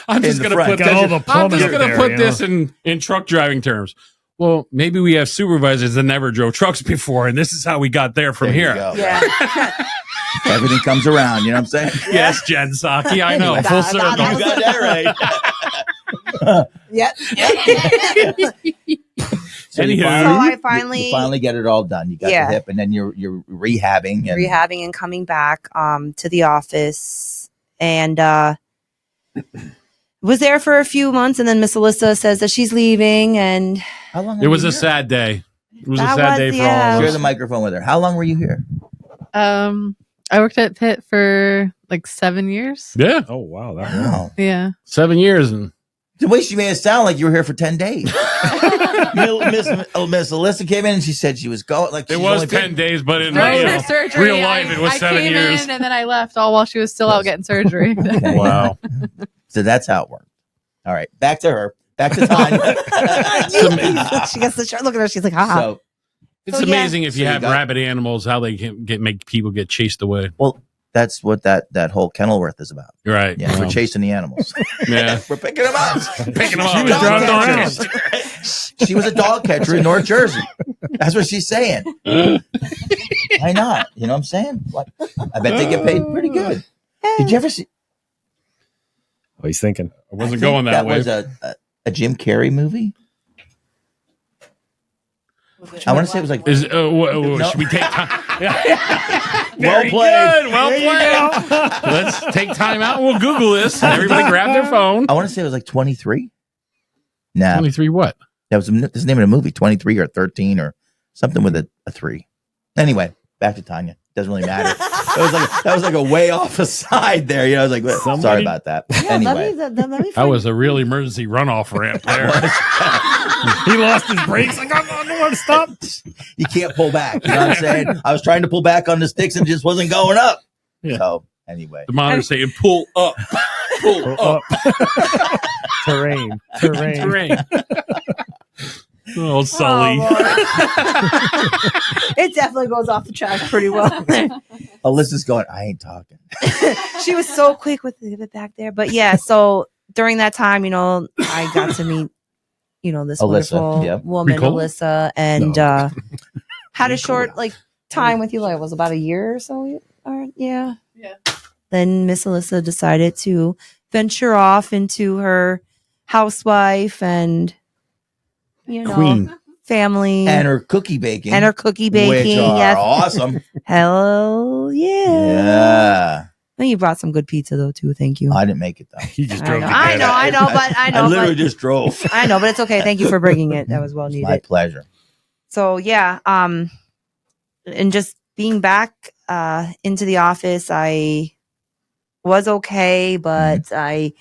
I'm just in the going to front. put Got all this, the I'm plumbing just up going to there, put you this in truck driving terms. Well, maybe we have supervisors that never drove trucks before, and this is how we got there from There you here. go. Yeah. Everything comes around. You know what I'm saying? Yes, Jen Psaki, I know. Anyway. Full That- circle. that You got that right. Yeah. So Anywho. you So I finally you finally get it all done. You got Yeah. the hip, and then you're rehabbing. And rehabbing and coming back to the office, and was there for a few months, and then Miss Alyssa says that she's leaving, and How long? It were was you a here? sad day. It was That a sad was- day for yeah. all Share of the us. microphone with her. How long were you here? I worked at Pitt for like 7 years. Yeah, Oh, wow. That long. Wow. Yeah. 7 years. And The way she made it sound like you were here for 10 days. Miss Alyssa came in and she said she was going. Like it she's was only 10 days, but in During you her know, surgery, real life, it was I 7 came years. in and then I left all while she was still out getting surgery. Wow. So that's how it worked. All right, back to her. Back to Tanya. she gets the shirt. Look at her. She's like, haha. So, It's So, yeah. amazing if you So you have got- rabid animals, how they can make people get chased away. well, that's what that whole Kenilworth is about. You're right. Yeah, we're chasing the animals. Yeah. We're picking them up. Picking them She up. was driving Dog around. catcher. She was a dog catcher in North Jersey. That's what she's saying. Why not? You know what I'm saying? What? I bet they get paid pretty good. Did you ever see? Oh, he's thinking. I wasn't going that way. Was a Jim Carrey movie. I want to say it was like Should we take time? well Very played. good. Well played. Let's take time out. We'll Google this. Everybody grab their phone. I want to say it was like 23. Nah, 23 what? that was the name of the movie, 23 or 13 or something with a 3. Anyway, back to Tanya. Doesn't really matter. That was like a way off aside there. You know, I was like, well, sorry Somebody- about that. Yeah, Anyway, let me That find- was a real emergency runoff ramp there. He lost his brakes. Like, I don't want to stop. you can't pull back. You know what I'm saying? I was trying to pull back on the sticks and it just wasn't going up. Yeah. So anyway, The monitor saying, pull up. Pull up. Terrain. Terrain. Oh, Sully. Oh, Lord. It definitely goes off the track pretty well. Alyssa's going, I ain't talking. She was so quick with it back there. But yeah, so during that time, I got to meet, this Alyssa, wonderful yeah. woman, Ricola? Alyssa, and No. had a short time with you. Like it was about a year or so. Yeah. Yeah. Then Miss Alyssa decided to venture off into her housewife and Queen. family And her cookie baking. and her cookie baking. Which are Yes. awesome. Hell yeah. Yeah. I think you brought some good pizza though too. Thank you. I didn't make it though. He just I drove know, to I get know, it. I know, but I know, I literally but just drove. I know, but it's okay. Thank you for bringing it. That was well My needed. pleasure. So yeah, and just being back into the office, I was okay, but I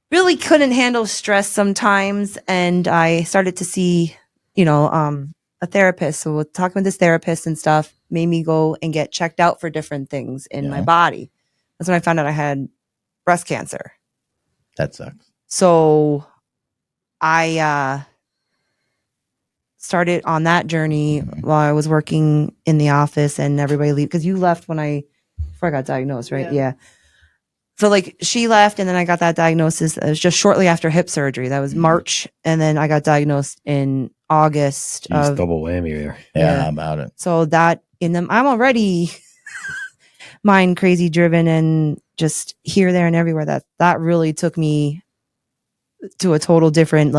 really couldn't handle stress sometimes, and I started to see, a therapist. So talking with this therapist and stuff made me go and get checked out for different things in my body. That's when I found out I had breast cancer. That sucks. So I started on that journey while I was working in the office, and everybody leave because you left before I got diagnosed, right? Yeah. So like she left, and then I got that diagnosis. It was just shortly after hip surgery. That was March, and then I got diagnosed in August. Jeez, double whammy there. Yeah, about it. So that I'm already mind crazy driven, and just here, there, and everywhere. That really took me to a total different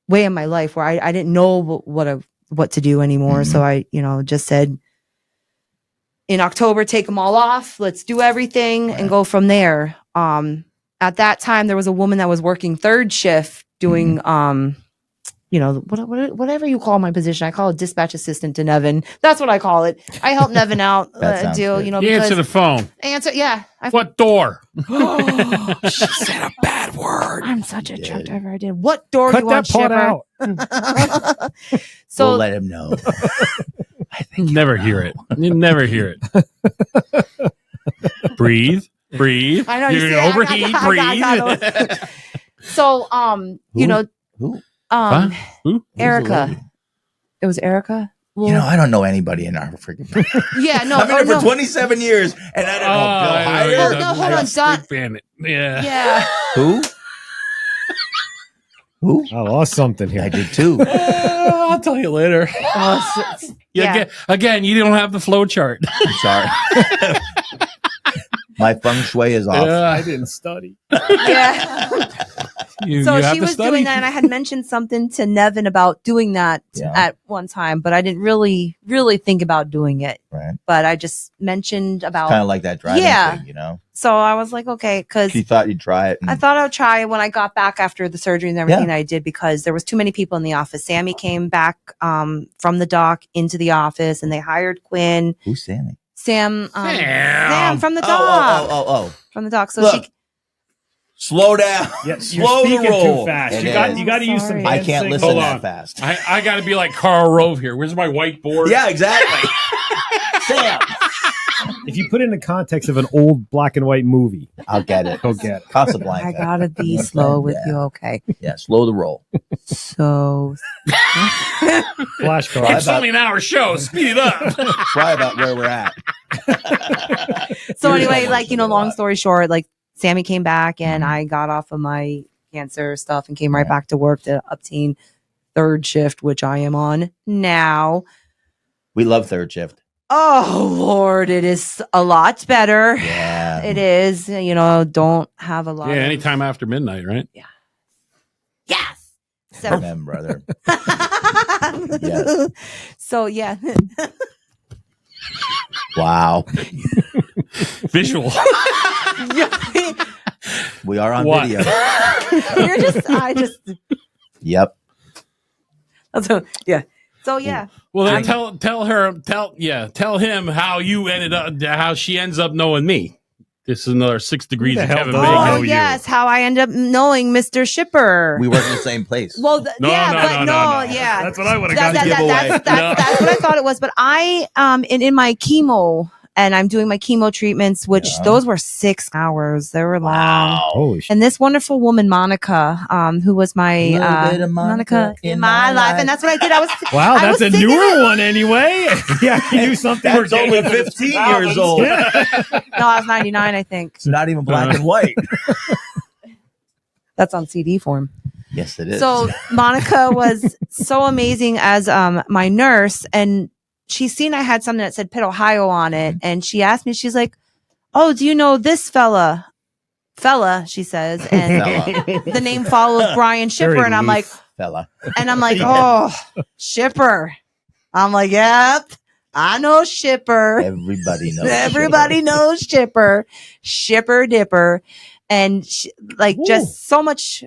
way in my life where I didn't know what to do anymore. So I just said in October, take them all off. Let's do everything and go from there. At that time, there was a woman that was working third shift doing whatever you call my position. I call it dispatch assistant to Nevin. That's what I call it. I help Nevin out. You answer the phone. Yeah. What door? She said a bad word. I'm such a truck driver. I did. What door Cut do you want, that part Shipper? out. So We'll let him know. I think never hear it. You never hear it. Breathe. I know. You're gonna overheat. Breathe. So, Who? Who? Erica. It was Erica. Well, I don't know anybody in our freaking. Yeah, no. I've been here for 27 years, and I don't know. Bill Hyder? No, hold on, Don. Bandit. Yeah. Yeah. Who? I lost something here. I did too. I'll tell you later. Again, you don't have the flow chart. I'm sorry. My feng shui is off. I didn't study. Yeah. So she was study. doing that, and I had mentioned something to Nevin about doing that at one time, but I didn't really think about doing it. Right. But I just mentioned about Kind of like that driving thing, So I was like, okay, because you thought you'd try it. I thought I would try it when I got back after the surgery and everything that I did, because there was too many people in the office. Sammy came back from the dock into the office, and they hired Quinn. Who's Sammy? Sam from the dock. Oh. From the dock. So Look, slow down. Yeah, Slow you're the roll. too fast. It You got to use some. Sorry. I hand can't signals. listen Hold that on. fast. I got to be like Carl Rove here. Where's my whiteboard? Yeah, exactly. Sam. If you put it in the context of an old black and white movie, I'll get it. go get it. Casablanca. I gotta be slow with you, okay? Yeah, slow the roll. So Flashcard. It's only an hour show. Speed it up. Try about where we're at. anyway, long story short, Sammy came back, and I got off of my cancer stuff and came right back to work to obtain third shift, which I am on now. We love third shift. Oh Lord, it is a lot better. Yeah. It is. Don't have a lot. Yeah, anytime after midnight, right? Yeah. Yes. Amen, brother. Yes. So yeah. Wow. Visual. We are on What? video. Yep. Yeah. So yeah. Well, then tell him how you ended up, how she ends up knowing me. This is another 6 degrees Who of the hell Kevin does Bacon. know Oh you? yes, how I end up knowing Mr. Shipper. We work in the same place. Well, No. yeah. That's what I would have got. That's what I thought it was. But I in my chemo, and I'm doing my chemo treatments, which those were 6 hours. They were long. Holy shit. And this wonderful woman, Monica, who was my Little bit of Monica in my life, and that's what I did. Wow, I that's was a singing newer one anyway. Yeah, you do something. That's only 15 years old. No, I was 99, I think. It's not even black and white. That's on CD form. Yes, it is. So Monica was so amazing as my nurse, and she's seen I had something that said Pitt, Ohio on it, and she asked me, she's like, "Oh, do you know this fella?" She says, and the name follows Brian Shipper, Very and I'm like, fella. oh, Shipper. I'm like, yep, I know Shipper. Everybody knows. Everybody knows Shipper. Shipper Dipper. And just so much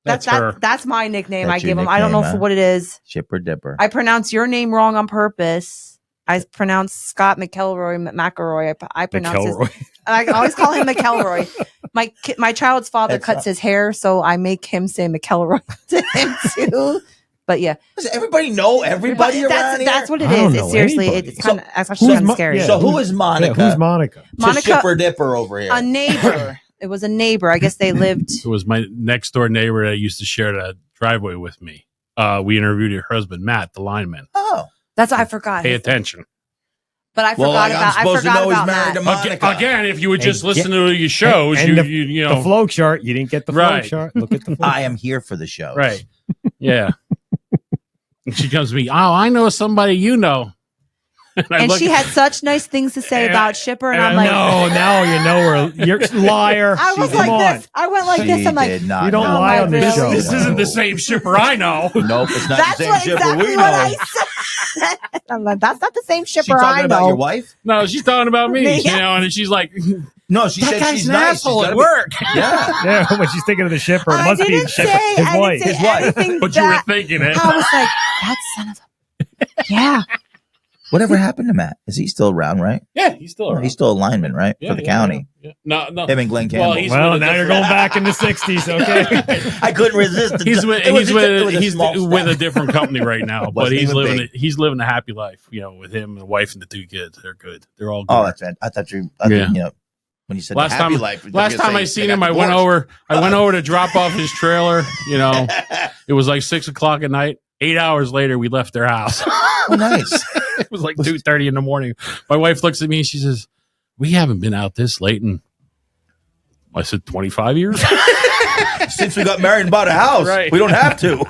That's her. That's my nickname. That's I your give him. I don't know nickname, for what it is. Shipper Dipper. I pronounce your name wrong on purpose. I pronounce Scott McElroy. I pronounce his. I always call him McElroy. My child's father cuts his hair, so I make him say McElroy to him too. But yeah, does everybody know everybody around here? That's what it is. It's seriously, it's kind of actually kind of scary. So who is Monica? Yeah, who's Monica? Monica, Shipper Dipper over here. A neighbor. It was a neighbor. I guess they lived. It was my next door neighbor that used to share the driveway with me. We interviewed her husband, Matt, the lineman. Oh, that's what I forgot. Pay attention. But I forgot about. I forgot about Matt. Again, if you would just listen to your shows, and you know the flow chart. You didn't get the flow chart. Look at the. I am here for the show. Right. Yeah. And she comes to me. Oh, I know somebody you know. And she had such nice things to say about Shipper, and I'm like, no, now you know her. You're liar. I was like this. I went like this. I'm like, you don't lie on this show. This isn't the same Shipper I know. Nope, it's not the same Shipper exactly we what know. I said. I'm like, that's not the same Shipper She talking I know. about your wife? No, she's talking about me. Yeah. You know, and she's like, no, she said she's nice. Asshole at work. Yeah. When she's thinking of the Shipper, it I must be didn't the Shipper. say- His I wife. didn't say anything But you were thinking it. I was like, that son of a. Yeah. Whatever happened to Matt? Is he still around, right? Yeah, he's still around. He's still a lineman, right? Yeah, For the county. Yeah. No. Him and Glenn Campbell. Well, Now you're going back in the 60s, okay? I couldn't resist. He's with a different company right now, but Wasn't he's even living a happy life, you know, with him and the wife and the 2 kids. They're good. They're all good. Oh, that's right. I thought you know, when you said last happy time, life. last time I seen him, I went over to drop off his trailer. You know, it was like 6:00 at night. 8 hours later, we left their house. Oh, nice. It was like 2:30 in the morning. My wife looks at me and she says, "We haven't been out this late in," I said, 25 years? Since we got married and bought a house. Right. We don't have to.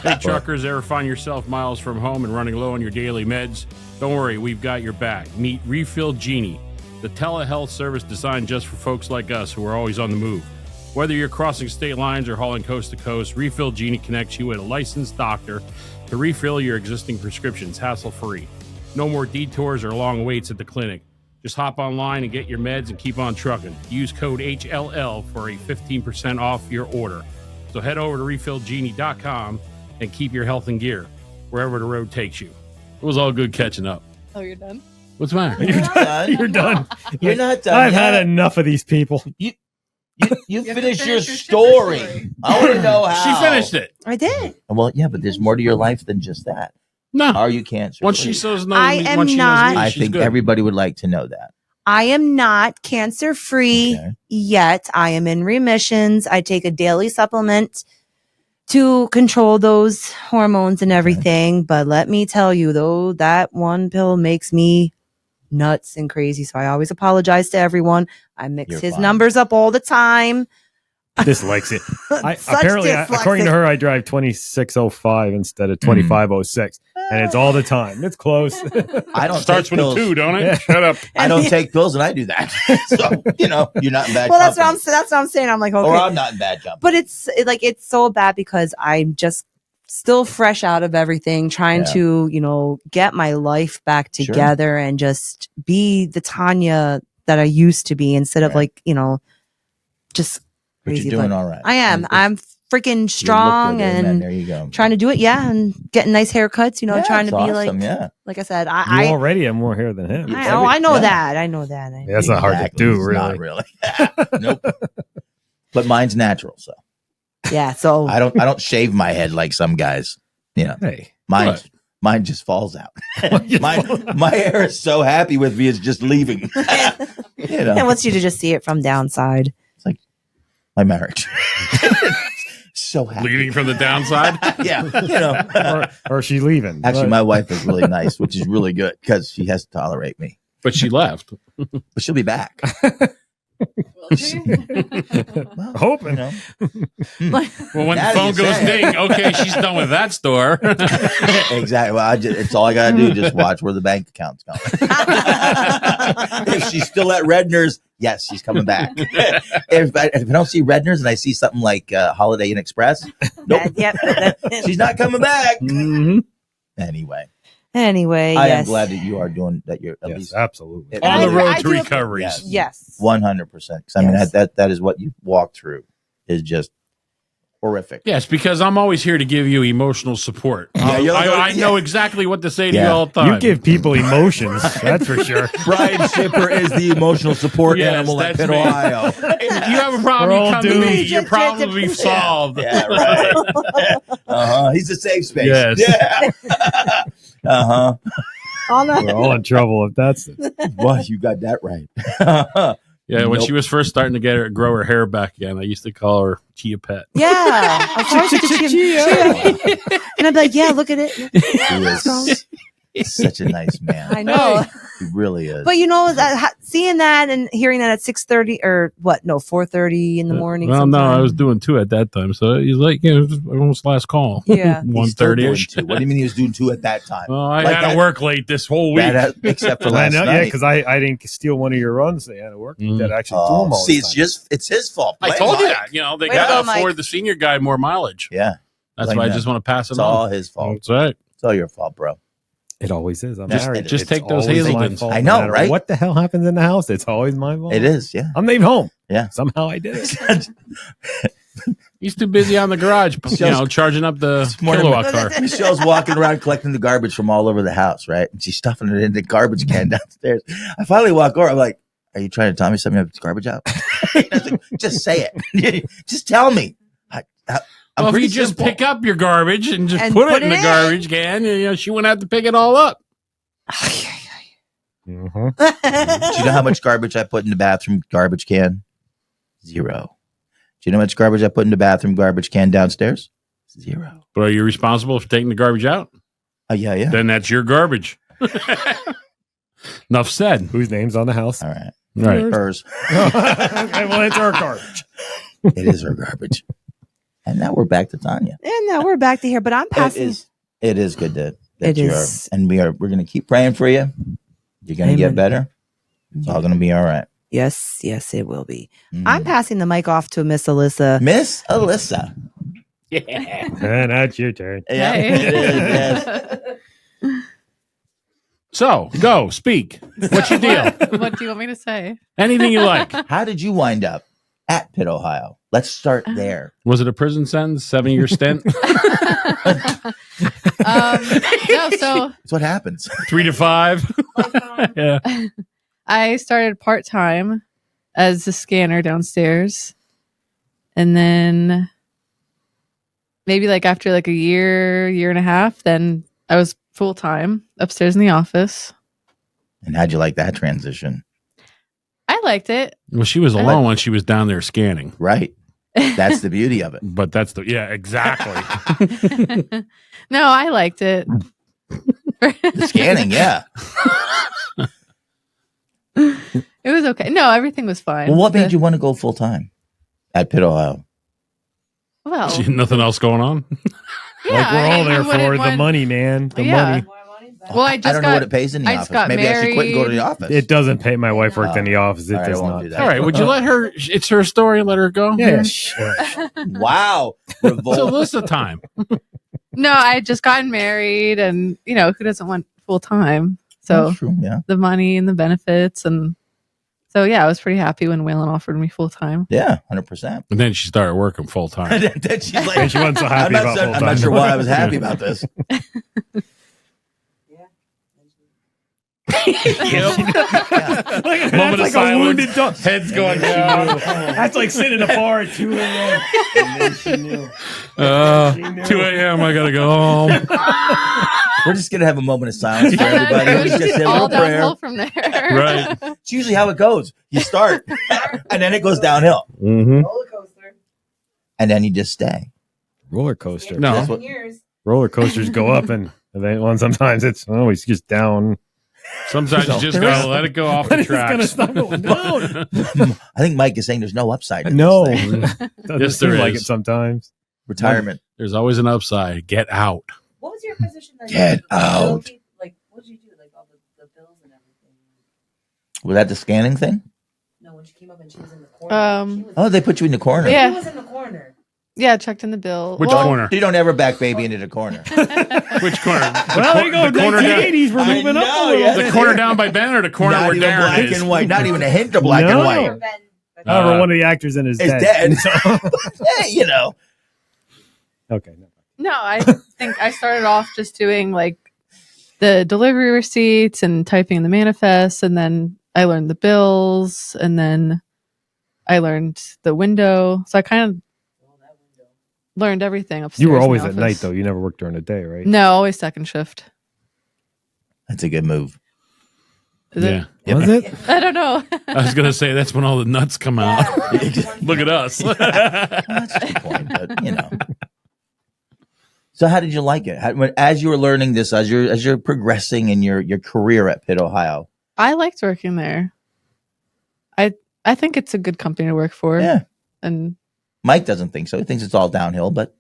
Hey, truckers, ever find yourself miles from home and running low on your daily meds? Don't worry, we've got your back. Meet Refill Genie, the telehealth service designed just for folks like us who are always on the move. Whether you're crossing state lines or hauling coast to coast, Refill Genie connects you with a licensed doctor to refill your existing prescriptions hassle-free. No more detours or long waits at the clinic. Just hop online and get your meds and keep on trucking. Use code HLL for a 15% off your order. So head over to refillgenie.com and keep your health in gear wherever the road takes you. It was all good catching up. Oh, you're done? What's the matter? You're done. You're done. You're not done. I've yet. had enough of these people. You finished your story. I want to know how. She finished it. I did. Well, yeah, but there's more to your life than just that. No. Are you cancer? Once she says no, I am once she not- knows me, I she's think good. everybody would like to know that. I am not cancer free yet. I am in remissions. I take a daily supplement to control those hormones and everything. But let me tell you, though, that one pill makes me nuts and crazy. So I always apologize to everyone. I mix You're his fine. numbers up all the time. Dyslexic. Such Apparently, dyslexic. according to her, I drive 2605 instead of 2506, and it's all the time. It's close. I don't Starts take with pills. a 2, don't it? Yeah. Shut up. I don't take pills, and I do that. So you're not in bad. Well, that's company. what I'm saying. I'm like, okay. Or I'm not in bad company. But it's so bad because I'm just still fresh out of everything, trying to, get my life back together and just be the Tanya that I used to be instead of just But crazy. you're doing all right. I am. I'm freaking strong and there you go. trying to do it. Yeah. And getting nice haircuts, trying to be awesome, like I said, You I already have more hair than him. know that. I know that. That's not hard to Exactly. do, It's really. Not really. Nope. But mine's natural, so Yeah. So I don't shave my head like some guys. Hey. Mine just falls out. my hair is so happy with me; it's just leaving. and wants you to just see it from downside. It's like my marriage. So happy. Leading from the downside? Yeah, or she's leaving. Actually, my wife is really nice, which is really good because she has to tolerate me. But she left. But she'll be back. Well, hoping. Well, when Now the phone you goes say it. ding, okay, she's done with that store. Exactly. Well, it's all I got to do. Just watch where the bank account's going. If she's still at Redner's, yes, she's coming back. If I don't see Redner's and I see something like Holiday Inn Express, nope, she's not coming back. Mm-hmm. Anyway, I yes. am glad that you are doing that. You're at least absolutely on the road I to do- recovery. Yes. 100%. Because I mean Yes. that is what you walk through is just horrific. Yes, because I'm always here to give you emotional support. I know exactly what to say to you all the time. You give people emotions, that's for sure. Brian Shipper is the emotional support animal at Pitt, Ohio. You have a problem, you come to me. Your problem will be solved. Yeah, right. He's a safe space. Yes. Yeah. We're all in trouble if that's it. Well, you got that right. Yeah, when she was first starting to grow her hair back again, I used to call her Chia Pet. Yeah. And I'd be like, yeah, look at it. He is such a nice man. I know. He really is. But you know, seeing that and hearing that at 6:30 or 4:30 in the morning. Well, no, I was doing 2 at that time. So he's like, almost last call. Yeah. 1:30ish. What do you mean he was doing 2 at that time? Well, I had to work late this whole week. Except for last night. Yeah, because I didn't steal one of your runs. They had to work. That actually do them all. See, it's his fault. I told you that. They got to afford the senior guy more mileage. Yeah. That's why I just want to pass it on. It's all his fault. That's right. It's all your fault, bro. It always is. I'm Just- married. just It's take those always my Hazeltons. fault, I no know, matter right? What the hell happens in the house? It's always my fault. It is, yeah. I'm leaving home. Yeah. Somehow I did it. He's too busy on the garage, charging up the Kilowatt car. Michelle's walking around collecting the garbage from all over the house, right? And she's stuffing it in the garbage can downstairs. I finally walk over. I'm like, "Are you trying to tell me something about garbage out?" I was like, just say it. Just tell me. Well, if you just pick up your garbage and just put it in the garbage can, she wouldn't have to pick it all up. Do you know how much garbage I put in the bathroom garbage can? 0. Do you know how much garbage I put in the bathroom garbage can downstairs? 0. But are you responsible for taking the garbage out? Yeah. Then that's your garbage. Enough said. Whose name's on the house? All right. Right. Hers. Okay, well, it's our garbage. It is her garbage. And now we're back to Tanya. And now we're back to here, but I'm passing. It is good that It you is. are. And we're going to keep praying for you. You're going to get better. It's all going to be all right. Yes, it will be. I'm passing the mic off to Miss Alyssa. Miss Alyssa. Yeah. And that's your turn. Yeah, it is. Yes. So, go, speak. What's your deal? What do you want me to say? Anything you like. How did you wind up at Pitt, Ohio? Let's start there. Was it a prison sentence, 7-year stint? No, so That's what happens. 3 to 5. Yeah. I started part-time as a scanner downstairs. And then maybe after a year and a half, then I was full-time upstairs in the office. And how'd you like that transition? I liked it. Well, she was alone when she was down there scanning. Right. That's the beauty of it. But exactly. No, I liked it. The scanning, yeah. It was okay. No, everything was fine. Well, what made you want to go full time at Pitt, Ohio? Well, She had nothing else going on. yeah, We're all I there for wouldn't the want- money, man. The Yeah. money. Well, I don't know what it pays in the I just office. got Maybe I should quit and go to the married. office. It doesn't pay. My wife worked in the office. It All right, I does won't not. do that. All right, would you let her? It's her story. Let her go. Yeah, sure. Wow. It's Revolt. Alyssa time. No, I had just gotten married, and who doesn't want full time? So That's true, yeah. the money and the benefits, and so I was pretty happy when Waylon offered me full time. Yeah, 100%. And then she started working full time. Then she's like, And she wasn't so happy about full I'm not time. sure why I was happy about this. Moment of silence. Heads going down. That's like sitting in a bar at 2 a.m. And then she knew. 2 a.m. I gotta go home. We're just going to have a moment of silence for everybody. It We're was just going to just say a all little prayer. downhill from there. Right. It's usually how it goes. You start, and then it goes downhill. Mm-hmm. And then you just stay. Roller coaster. No. That's what- Roller coasters go up, and then sometimes it's always just down. Sometimes you just gotta let it go off the It's gonna tracks. stop going down. I think Mike is saying there's no upside. in No, this thing. doesn't Yes, there seem like is. it sometimes. Retirement. There's always an upside. Get out. What was your position? Get out. What did you do? All the bills and everything? Was that the scanning thing? No, when she came up and she was in the corner. Oh, they put you in the corner. Yeah. She was in the corner. Yeah, I checked in the bill. Which Well, corner? You don't ever back baby into the corner. Which corner? Well, there you go. The corner down, 1980s. We're I moving up know, a little yeah. the bit. corner down by Ben or the corner Not where even Darren black is? and white. Not even a hint of black and No. white. However, one of the actors in is Is dead. dead. So, Hey, Okay. No, I think I started off just doing like the delivery receipts and typing in the manifest, and then I learned the bills, and then I learned the window. So I kind of learned everything upstairs. You were in the always at office. night, though. You never worked during the day, right? No, always second shift. That's a good move. Is it? Yeah. Was it? I don't know. I was going to say that's when all the nuts come out. Look at us. Well, that's a good point, but you know. So how did you like it? As you were learning this, as you're progressing in your career at Pitt, Ohio? I liked working there. I think it's a good company to work for. Yeah. And Mike doesn't think so. He thinks it's all downhill, but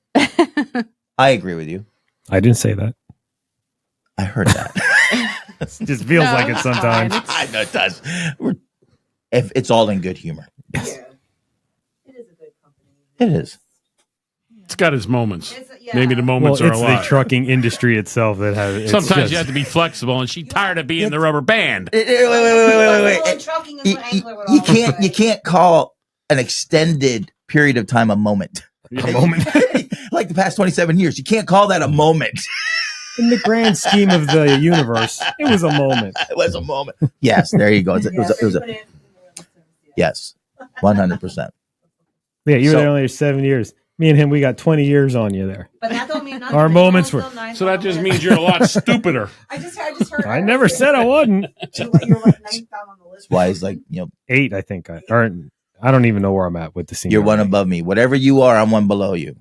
I agree with you. I didn't say that. I heard that. It just feels No, like it it's sometimes. fine. I know it does. If it's all in good humor. Yes. It is. It's got its moments. Maybe the moments Well, are it's a the lot. trucking industry itself that has. It's Sometimes just- you have to be flexible, and she's tired of being the rubber band. Wait. You can't call an extended period of time a moment. A moment. Like the past 27 years. You can't call that a moment. In the grand scheme of the universe, it was a moment. It was a moment. Yes, there you go. It was a yes, 100%. Yeah, you So- were there only 7 years. Me and him, we got 20 years on you there. But that don't mean nothing. Our moments were. So that just means you're a lot stupider. I just heard. I never said I wasn't. You're like ninth down on the list. That's why he's like, 8, I think. I don't even know where I'm at with the senior. you're one above me. Whatever you are, I'm one below you.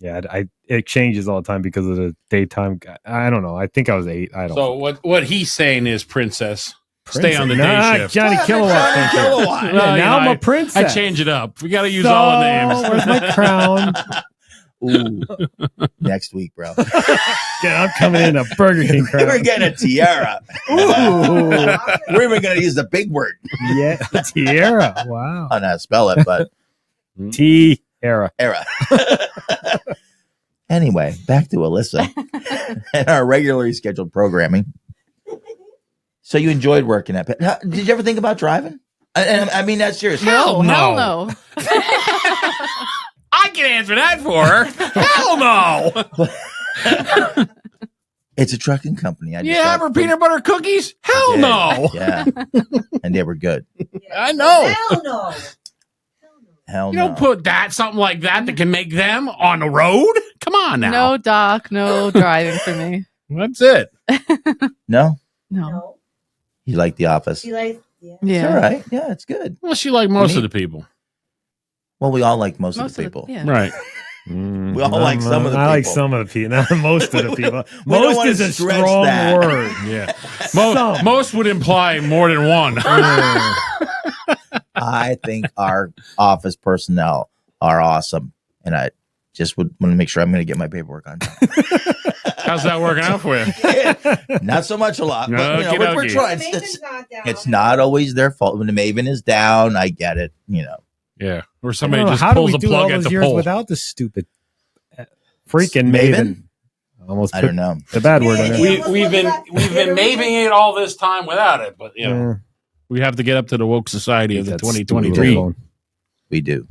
Yeah, it changes all the time because of the daytime. I don't know. I think I was 8. I don't. So what he's saying is, princess, stay on the Nah, day shift. Johnny Kilowatt. Johnny Kilowatt. Yeah, Well, now you know, I'm a princess. I change it up. We got to use all the names. Where's my crown? Ooh, next week, bro. Yeah, I'm coming in a Burger King crown. We're getting a tiara. Ooh, We're even going to use the big word. yeah, tiara. Wow, I don't know how to spell it, but tiara. era. Anyway, back to Alyssa and our regularly scheduled programming. So you enjoyed working at Pitt. Did you ever think about driving? I mean, that's serious. Hell no. Hell no. I can answer that for her. Hell no. It's a trucking company. I just You have thought- her peanut butter cookies? Hell Yeah, no. Yeah. And they were good. I know. Hell no. Hell You no. don't put something like that can make them on the road? Come on now. No doc, no driving for me. That's it. No? No. You like The Office? Like, It's Yeah. all right. Yeah, it's good. Well, she like most of the people. Well, we all like most of the people. Yeah. Right. We all like some of the I like people. some of the people, not most of the people. We don't Most wanna is a stretch strong that. word. Yeah. Some. Most would imply more than one. I think our office personnel are awesome. And I just would want to make sure I'm going to get my paperwork on time. How's that working out for you? Not so much a lot, but we're Okey-dokey. trying. It's not always their fault. When the Maven is down, I get it. Yeah. Or I somebody don't know, just how do pulls we a do all plug at those the years pole. without the stupid freaking Maven? Maven? Almost I put don't know. the bad word in there. We've been maving it all this time without it, but we have to get up to the woke society of the That stupid 2023. phone. We do.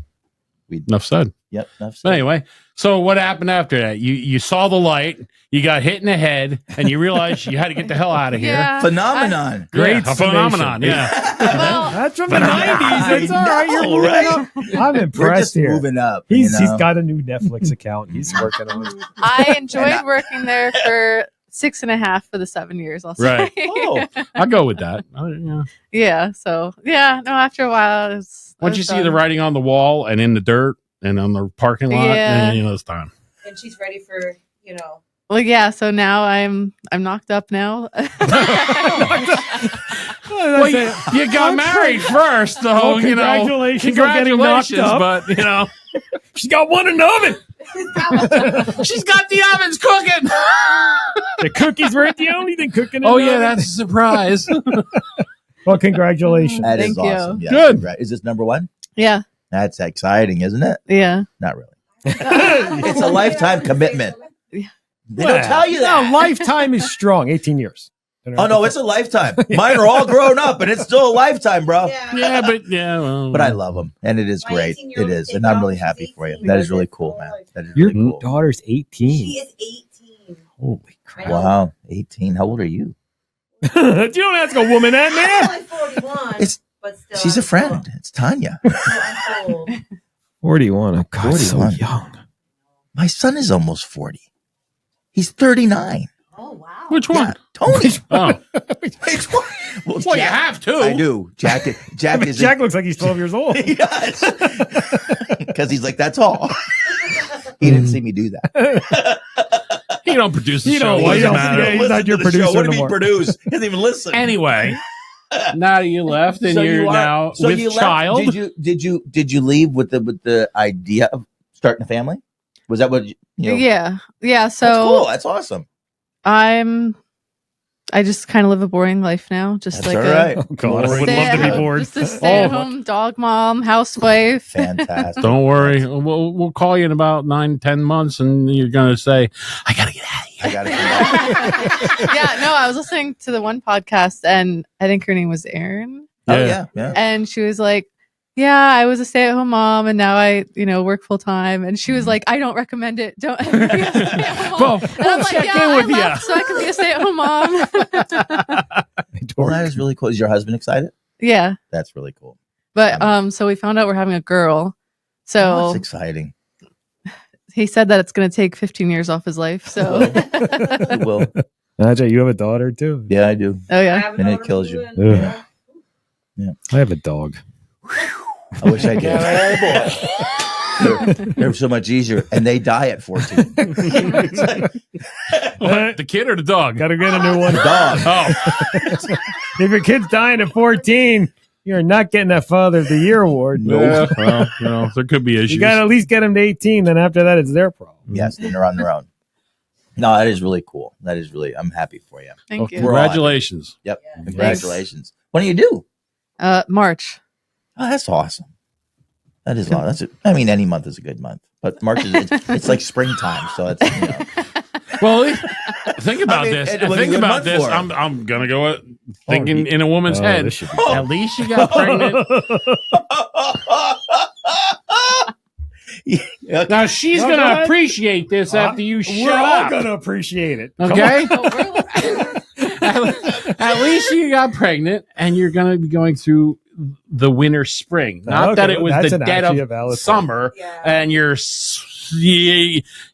Enough said. Yep. Enough But anyway, so what happened after that? You saw the light, you got hit in the head, and you realized you had to get the hell out of here. Yeah. Phenomenon. Great a phenomenon. Yeah. Well, That's from the 90s. It's all right. You're know, moving right? up. I'm We're impressed just here. moving up. He's you know? got a new Netflix account. He's working on it. I enjoyed working there for 6.5 for the 7 years. I'll say. Right. Oh, I'll go with that. Yeah. Yeah. So yeah. No. After a while, Once you see the writing on the wall and in the dirt and on the parking lot, Yeah. then it's time. And she's ready for, Well, yeah. So now I'm knocked up now. Well, you got married first, so Oh, congratulations on getting knocked up. but She's got one in the oven. she's got the ovens cooking. The cookies weren't the only thing cooking. In Oh the yeah, oven. that's a surprise. Well, congratulations. that is Thank you. awesome. Yeah, Good. Is this number one? Yeah. That's exciting, isn't it? Yeah. Not really. It's a lifetime commitment. Yeah. They don't tell you that. No, lifetime is strong. 18 years. Oh no, it's a lifetime. Mine are all grown up, and it's still a lifetime, bro. Yeah, well, But I love them, and it is My great. 18-year-old It is, kid and I'm dog, really she's happy for you. 18. That is really cool, man. That is Your really cool. daughter's 18. She is 18. Holy crap. Wow, 18. How old are you? You don't ask a woman that, man. I'm only 41. It's but still, she's a friend. It's Tanya. I'm old. 41. Oh, God, 41. so young. My son is almost 40. He's 39. Oh, wow. which one? Yeah, Tony. Oh, Which one? Well, well, you have to. I do. Jack is. Jack looks like he's 12 years old. He does. Because he's like, that's all. He didn't see me do that. He don't produce the You show. don't- What you does it don't- matter? yeah, he's Listen not your to the show. producer What did he anymore. produce? He doesn't even listen. Anyway, now you left and So you're you are- now so with you left- child. Did you leave with the idea of starting a family? Was that what you know? Yeah. That's So cool. That's awesome. I just kind of live a boring life now. Just That's like all right. Oh, God, I would love to be bored. Just a stay-at-home dog mom, housewife. Fantastic. Don't worry. We'll call you in about 9-10 months, and you're gonna say, "I gotta get out of here." I got to come back. Yeah, no, I was listening to the one podcast, and I think her name was Erin, Oh yeah, yeah. and she was like, "Yeah, I was a stay-at-home mom, and now I, work full time." And she was like, "I don't recommend it. Don't be a stay-at-home Well, mom." And we'll I'm like, check "Yeah, in with I you." left so I can be a stay-at-home mom." Well, that is really cool. Is your husband excited? Yeah, That's really cool. but so we found out we're having a girl. Oh, So that's exciting. he said that it's going to take 15 years off his life. So, You will. Ajay, you have a daughter too? Yeah, I do. oh yeah, And it kills you. Yeah. Yeah. I have a dog. I wish I did. They're so much easier, and they die at 14. It's like, What, the kid or the dog? Gotta get a new one. dog. Oh, If your kid's dying at 14, you're not getting that Father of the Year award. yeah. Well, there could be issues. You gotta at least get them to 18, then after that, it's their problem. Yes, then they're on their own. No, that is really cool. That is really. I'm happy for you. thank you. We're all happy. Congratulations. Yep. Congratulations. What do you do? March. Oh, that's awesome. That is awesome. I mean, any month is a good month, but March is it's like springtime, so it's Well, think about this. it was a Think good about month this. for him. I'm gonna go thinking in a woman's Oh, head. this should be At least you got pregnant. Now she's No, gonna go ahead. appreciate this after you We're shut all up. gonna appreciate it. Come Okay. on. At least you got pregnant, and you're gonna be going through the winter spring. Not that it was that's the an dead actually a of valid summer, Yeah. and you're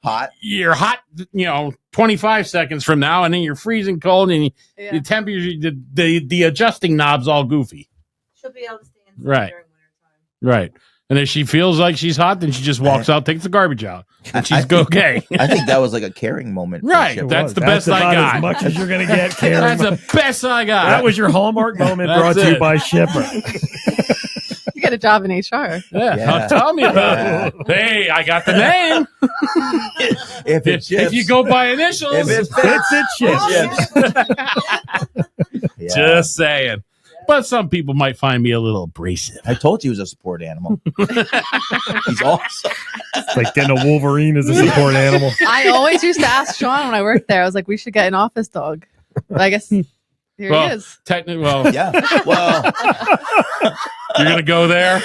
hot. you're hot, 25 seconds from now, and then you're freezing cold, and Yeah. the temperature, the adjusting knob's all goofy. She'll be able to stay inside Right. during winter time. Right. And if she feels like she's hot, then she just walks out, takes the garbage out, and she's okay. I think that was like a caring moment. for Right. Chip. That's the best I about got. As much as you're gonna get, Karen. That's the best I got. That was your Hallmark moment That's brought to you it. by Shipper. You get a job in HR. Yeah. Tell me about it. Hey, I got the name. If it If you go by initials, if it Fits it, Chip. Yeah. just saying. But some people might find me a little abrasive. I told you he was a support animal. He's awesome. It's like getting a Wolverine as a support animal. I always used to ask Sean when I worked there. I was like, we should get an office dog. But I guess here he is. Technically, well, Yeah. Well, you're gonna go there.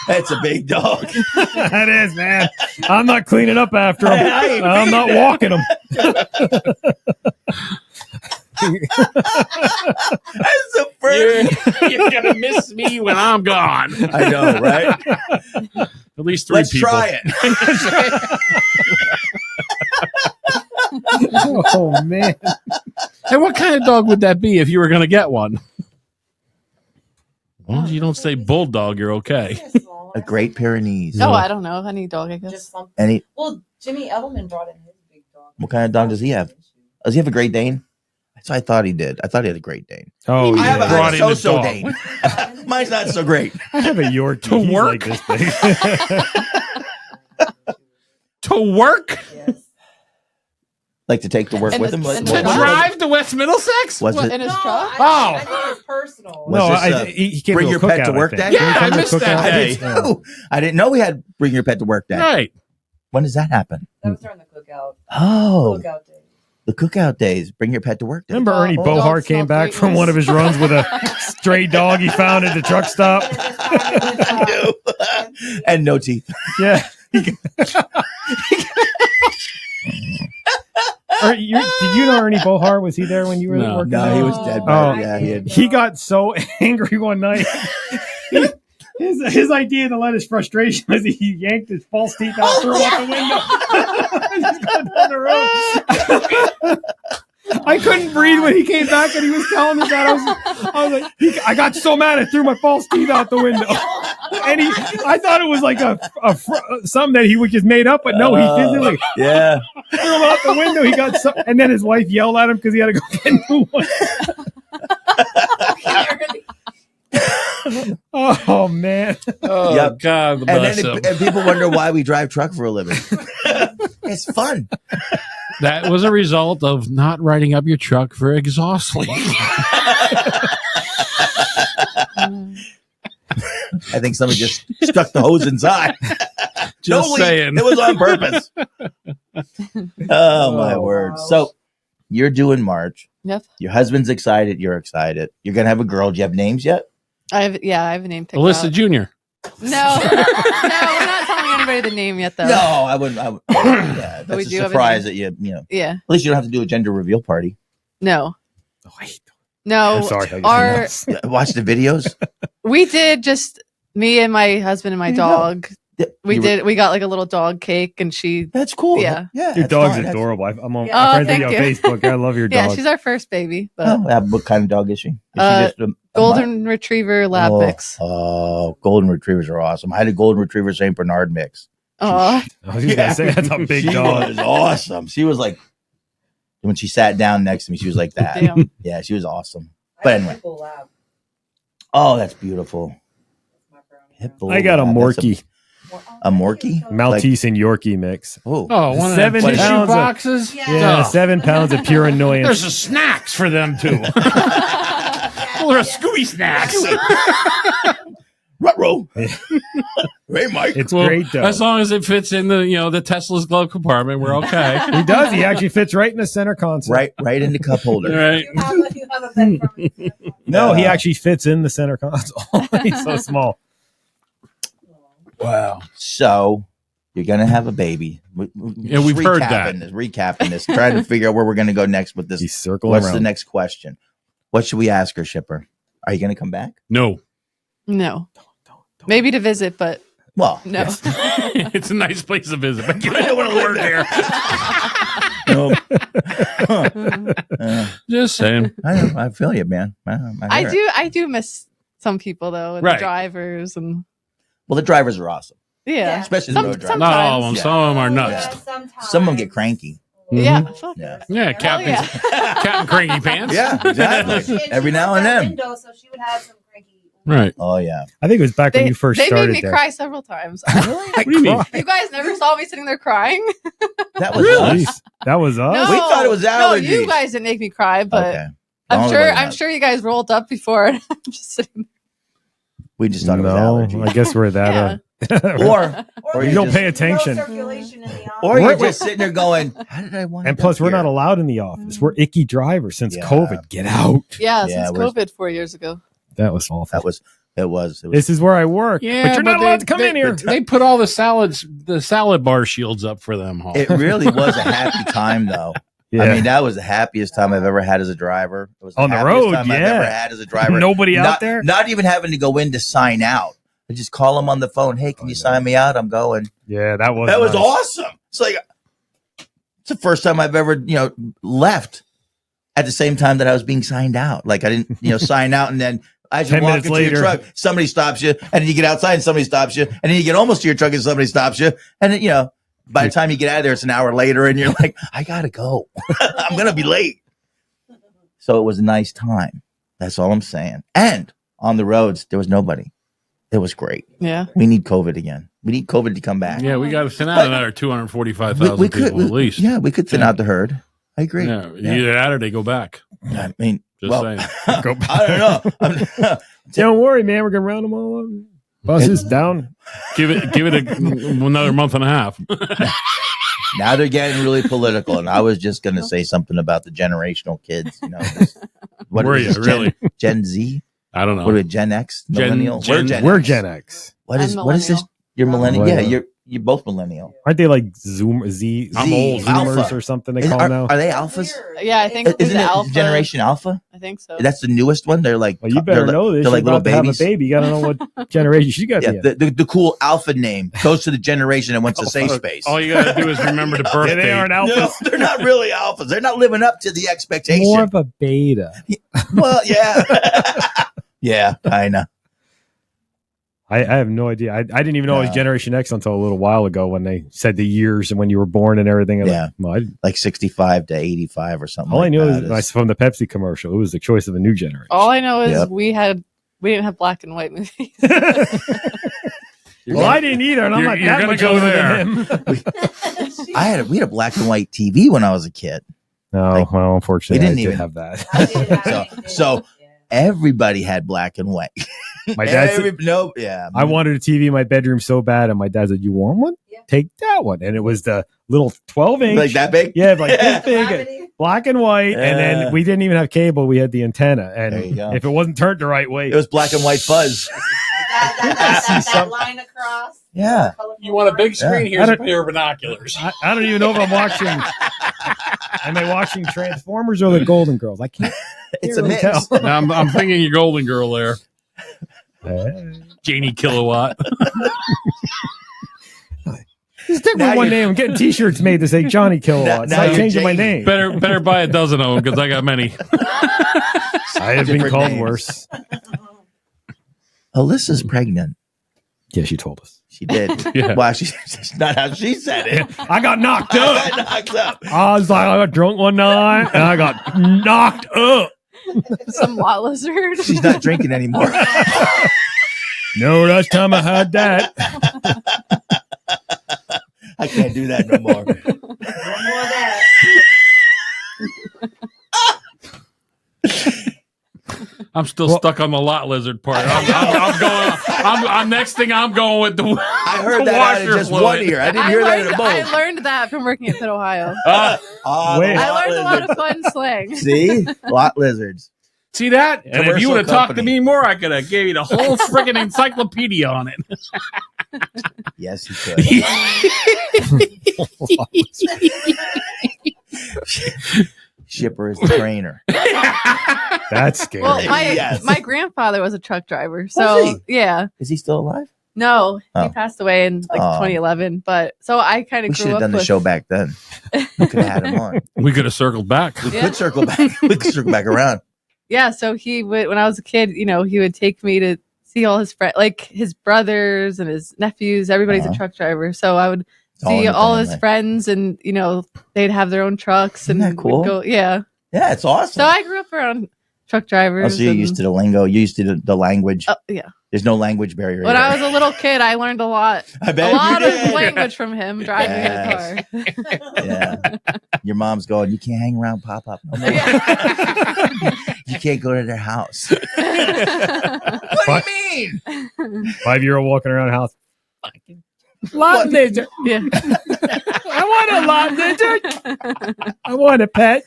it's a big dog. That is, man. I'm not cleaning up after him. I ain't I'm not walking him. That's the first. You're gonna miss me when I'm gone. I know, right? At least 3 Let's people. try it. Oh, man. And what kind of dog would that be if you were gonna get one? As long as you don't say bulldog, you're okay. A Great Pyrenees. Oh, I don't know. Any dog, I guess. Just something. Any? Well, Jimmy Edelman brought in his big dog. What kind of dog does he have? Does he have a Great Dane? So I thought he did. I thought he had a Great Dane. Oh, I have a, Brought in the so-so dog. Dane. Mine's not so great. I have a Yorkie. To He's work? like this big. To work? Yes. Like to take to work And with the- him. and To the- drive to West Middlesex? Was What, it? in his No, truck? I think it was personal. Was No, this, he came bring to a your pet cookout, to work I day? think. Didn't he Yeah, come I to a missed that cookout? I day. didn't know. I didn't know we had bring your pet to work day. Right. When does that happen? That was during the cookout. Oh, Cookout day. The cookout days. Bring your pet to work. Day. Remember Ernie Oh, Bohart dogs came smell back from greatness. one of his runs with a stray dog he found at the truck stop. And no teeth. Yeah. Did you know Ernie Bohart? Was he there when you were No. working No, there? he was dead. Oh. By yeah, he had. He got so angry one night. His idea to let his frustration was he yanked his false teeth out, threw them out the window, just going down the road. I couldn't breathe when he came back and he was telling us that. I was like, I got so mad I threw my false teeth out the window. And I thought it was like something that he would just made up, but no, he physically threw him out the window. He got and then his wife yelled at him because he had to go get a new one. Oh man! Oh Yep. God! And people wonder why we drive truck for a living. It's fun. That was a result of not writing up your truck for exhaust leak. I think somebody just stuck the hose inside. Just saying. It was on purpose. Oh my word! So you're doing March. Yep. Your husband's excited. You're excited. You're gonna have a girl. Do you have names yet? I have a name picked Alyssa out. Jr. No, we're not telling anybody the name yet, though. No, I wouldn't. Yeah, But we that's a do have a surprise name. that you know. Yeah. At least you don't have to do a gender reveal party. No. Oh, wait. No. I'm sorry. Our Yeah, watch the videos. we did just me and my husband and my There you go. dog. Yeah, We got like a little dog cake, and she. That's cool. Yeah. Yeah. Your that's dog's fine. adorable. I'm on Oh, friends with you on thank Facebook. I love your Yeah, dog. she's our first baby, but Oh, what kind of dog is she? Is she just a golden retriever lab mix. Oh, golden retrievers are awesome. I had a golden retriever Saint Bernard mix. Oh, I was just gonna say that's a big She dog. was awesome. She was like, when she sat down next to me, she was like that. damn. Yeah, she was awesome. But anyway. Oh, that's beautiful. I got a Morkie, A Morkie? Maltese and Yorkie mix. Oh, Oh, one of 7 them tissue pounds of- boxes. Yeah, 7 pounds of pure annoyance. There's the snacks for them too. Well, there's Scooby snacks. Ruh-roh. Hey, Mike. It's Well, great though. as long as it fits in the Tesla's glove compartment, we're okay. He does. He actually fits right in the center console. Right in the cup holder. Right. No, he actually fits in the center console. He's so small. Wow. So you're gonna have a baby. Yeah, we've heard that. Recapping this, trying to figure out where we're gonna go next with this. He's circling What's around. the next question? What should we ask her, Shipper? Are you gonna come back? No. No. Maybe to visit, but Well, no. yes. It's a nice place to visit, but I don't want to work there. Just saying. I feel you, man. I hear it. I do miss some people though, and Right. the drivers and Well, the drivers are awesome, yeah. especially the road drivers. Not all of them. Yeah. Some of them are nuts. Yeah. Some of them get cranky. Yeah. I feel like Yeah. Yeah, Captain Captain Cranky Pants. Yeah, exactly. Every now and then. So she would have some cranky. Right. Oh yeah. I think it was back when you first they started made me there. cry several times. What do you mean? You guys never saw me sitting there crying? That was Jeez, us. that was us. No, We thought it was No, allergies. you guys didn't make me cry, but Okay. I'm Only sure. way I'm not. sure you guys rolled up before. And I'm just sitting. We just thought it was No, allergies. I guess we're that. Or you you don't just- pay attention. Or you're Wait, just sitting there going, "How did I want?" And plus, we're not allowed in the office. We're icky drivers since Yeah. COVID. Get out. Yeah, Yeah, since we're- COVID 4 years ago. That was awful. It was. This is where I work. Yeah, but you're not allowed to come in here. They put all the salad bar shields up for them. Hall. It really was a happy time, though. Yeah. I mean, that was the happiest time I've ever had as a driver. It was On the happiest road, time I've yeah. ever had as a driver. Nobody out Not- there? Not even having to go in to sign out. I just call them on the phone. Hey, can you sign me out? I'm going. Yeah, that was That was nice. awesome. It's like it's the first time I've ever left at the same time that I was being signed out. Like I didn't sign out and then as you 10 walk minutes into your later. truck, somebody stops you, and then you get outside and somebody stops you, and then you get almost to your truck and somebody stops you, and then by the time you get out of there, it's an hour later, and you're like, I gotta go. I'm gonna be late. So it was a nice time. That's all I'm saying. And on the roads, there was nobody. It was great. Yeah. We need COVID again. We need COVID to come back. Yeah, we got to thin out another 245,000 we people could, at least. Yeah, we could thin out the herd. I agree. Yeah, either that or they go back. I mean, Just well, saying. I don't know. Don't worry, man. We're gonna round them all up. Buses down. Give it another month and a half. Now they're getting really political, and I was just going to say something about the generational kids. You know, what Were is you this, really? Gen Z? I don't know. What are we, Gen X? Millennial? We're Gen X. What is I'm this? millennial. You're millennial? Millennial. Yeah, you're both millennial. Aren't they like Z I'm old. Zoomers Alpha. or something they call Are, now? are they alphas? Yeah, I think Isn't it's it Alpha. Generation Alpha? I think so. That's the newest one. They're like, Well, you better know this. They're like You're little about to have a babies. baby. You got to know what generation she got. Yeah, the cool alpha name goes to the generation that wants to safe space. All you got to do is remember the birthday. they aren't alphas. No, they're not really alphas. They're not living up to the expectation. More of a beta. Well, yeah. Yeah, kind of. I have no idea. I didn't even know it was Generation X until a little while ago when they said the years and when you were born and everything. Yeah. Like 65 to 85 or something. all like I knew that is from the Pepsi commercial. It was the choice of a new generation. All I know is Yep. we didn't have black and white movies. Well, I didn't either, and I'm You're- not you're that gonna much go older there. than him. we had a black and white TV when I was a kid. No, well, unfortunately, we didn't I even did have that. So everybody had black and white. My dad said, I wanted a TV in my bedroom so bad, and my dad said, "You want one? Take that one." And it was the little 12-inch, like that big. yeah, like this big, black and white. And then we didn't even have cable; we had the antenna. There you And go. if it wasn't turned the right way, It was black and white fuzz. that line across. Yeah. You want a big screen? I Here's a don't- pair of binoculars. I don't even know if I'm watching. Am I watching Transformers or the Golden Girls? I can't. It's a really mix. tell. I'm thinking your Golden Girl there. Johnny Kilowatt. Just take Now my one you're- name. I'm getting T-shirts made that say Johnny Kilowatt. Now So I'm you're changing my Jane. name. Better buy a dozen of them because I got many. I have been Different called names. worse. Alyssa's pregnant. Yeah, she told us. She did. Yeah. Well, that's not how she said it. I got knocked I up. got knocked up. I was like, I got drunk one night and I got knocked up. Some lot lizard. She's not drinking anymore. No, last time I had that. I can't do that no more. I'm still stuck on the lot lizard part. I'm next thing I'm going with the. I heard the that out of washer just fluid. one ear. I didn't hear that in I both. learned that from working at Pitt, Ohio. Wait. I learned a lot of fun slang. See? Lot lizards. See that? And if you Commercial would have talked to company. me more, I could have gave you the whole friggin' encyclopedia on it. Yes, you could. Shipper is the trainer. That's scary. Well, Yes. my grandfather was a truck driver, so Was yeah. Is he still alive? No, Oh. he passed away in like Oh. 2011. But so I kind of We should grew have up done the with. show back then. We could have had him on. We could have circled back. We Yeah. could circle back. We could circle back around. Yeah, so he would when I was a kid, he would take me to see all his friends, like his brothers and his nephews. Everybody's Uh-huh. a truck driver, so I would It's all in see the all his family. friends, and they'd have their own trucks, Isn't and that cool? we'd go. Yeah, Yeah, it's awesome. so I grew up around truck Oh, drivers. so you're and- used to the lingo. You're used to the language. yeah. There's no language barrier. When here. I was a little kid, I learned a lot. I A bet lot you of did. language from him driving Yes. in a car. Yeah. Your mom's going, you can't hang around Pop Up no more. You can't go to their house. What do you mean? 5-year-old walking around the house. Lot lizard. Yeah. I want a lot lizard. I want a pet.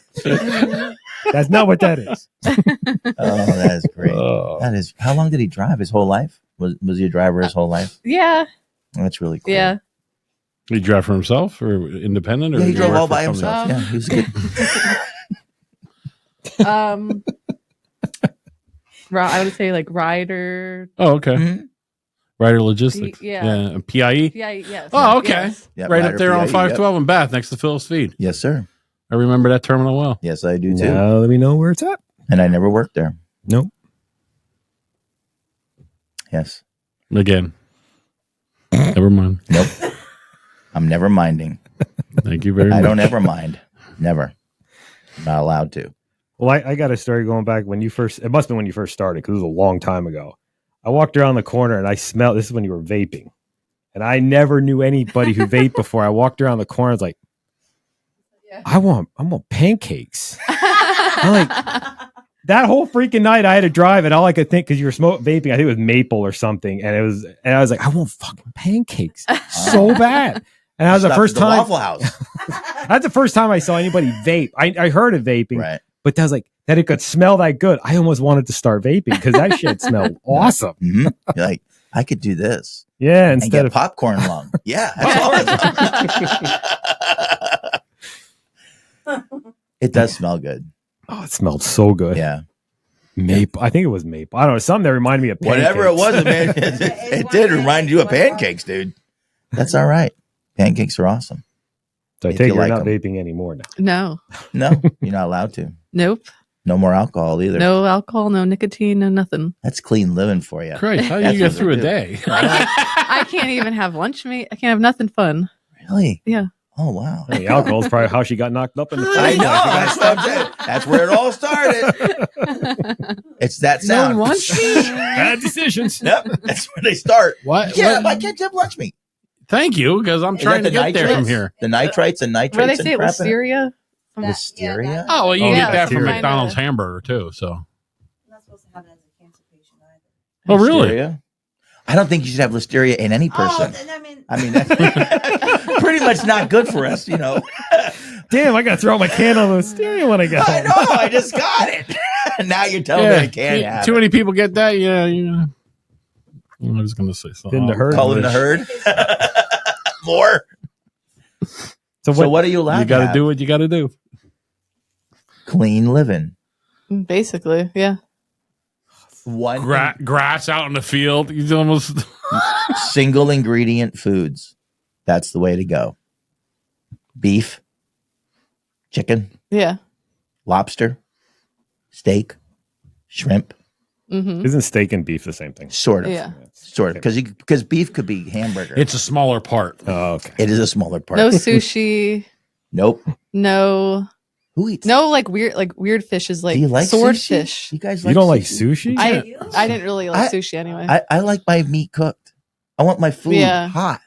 That's not what that is. Oh, that is great. That is. How long did he drive? His whole life? Was he a driver his whole life? Yeah. That's really cool. Yeah. Did he drive for himself or independent? Or Yeah, he did drove work all for by a company? himself. Yeah, he was good. I would say like rider. Oh, okay. Mhm. Rider Logistics. Yeah. Yeah. PIE? Yeah. Yes. Oh, okay. Yes. Yep, Right Rider up there on PIE, 512 in Bath next to Phil's Feed. Yes, sir. I remember that terminal well. Yes, I do too. Now let me know where it's at. And I never worked there. Nope. Yes. Again. Never mind. Nope. I'm never minding. Thank you very much. I don't ever mind. Never. I'm not allowed to. Well, I got a story going back when you first. It must have been when you first started because it was a long time ago. I walked around the corner and I smelled. This is when you were vaping, and I never knew anybody who vaped before. I walked around the corner. I was like, I want pancakes. I'm like, that whole freaking night I had to drive, and all I could think because you were vaping, I think it was maple or something, and I was like, I want fucking pancakes so bad. And that was the Stopped first at the time. Waffle House. That's the first time I saw anybody vape. I heard of vaping, Right. but that was like that it could smell that good. I almost wanted to start vaping because that shit smelled awesome. Mm-hmm. You're like, I could do this. Yeah, And instead get of popcorn lung. Yeah. That's awesome. It does smell good. oh, it smelled so good. Yeah. Maple. I think it was maple. I don't know. Something that reminded me of pancakes. Whatever it was, man, it did remind you of pancakes, dude. That's all right. Pancakes are awesome. So I if take you you're like not 'em. vaping anymore now. No. No, you're not allowed to. Nope. No more alcohol either. No alcohol, no nicotine, no nothing. That's clean living for you. Christ, how do That's you get what through a they do. day? I can't even have lunch meat. I can't have nothing fun. Really? Yeah. Oh, wow. The alcohol's probably how she got knocked up in the I first know. place. That's what I'm saying. That's where it all started. It's that sound. No lunch meat? Bad decisions. Yep. That's where they start. What? Yeah, What? why can't you have lunch meat? Thank you, because I'm Is trying that to the get there nitrates? from here. The nitrites and What do nitrates they say? and crap in it? Listeria? Listeria? Oh, well, you Oh, can yeah, get that from bacteria. McDonald's hamburger, too. So. I'm not supposed to have that as a cancer patient either. Oh, really? Listeria? I don't think you should have listeria in any person. then I mean, I mean, that's pretty much not good for us, you know. Damn, I got to throw out my can on the stereo when I get I home. know. I just got it. Now you're telling me I can't have too it. many people get that. Yeah, I was going to say something. In the herd. Call it the herd. More. So So what are you allowed You to got to have? do what you got to do. Clean living. Basically, yeah. One Grass out in the field. He's almost. single ingredient foods. That's the way to go. Beef, chicken, Yeah. lobster, steak, shrimp, Mm-hmm. Isn't steak and beef the same thing? sort of. Yeah. Sort of. Because beef could be hamburger. It's a smaller part. Oh, okay. It is a smaller part. No sushi. Nope. No. Who eats? No, like weird fishes, like Do you like swordfish. sushi? You guys You don't like sushi? sushi? I didn't really like sushi anyway. I like my meat cooked. I want my food Yeah. hot.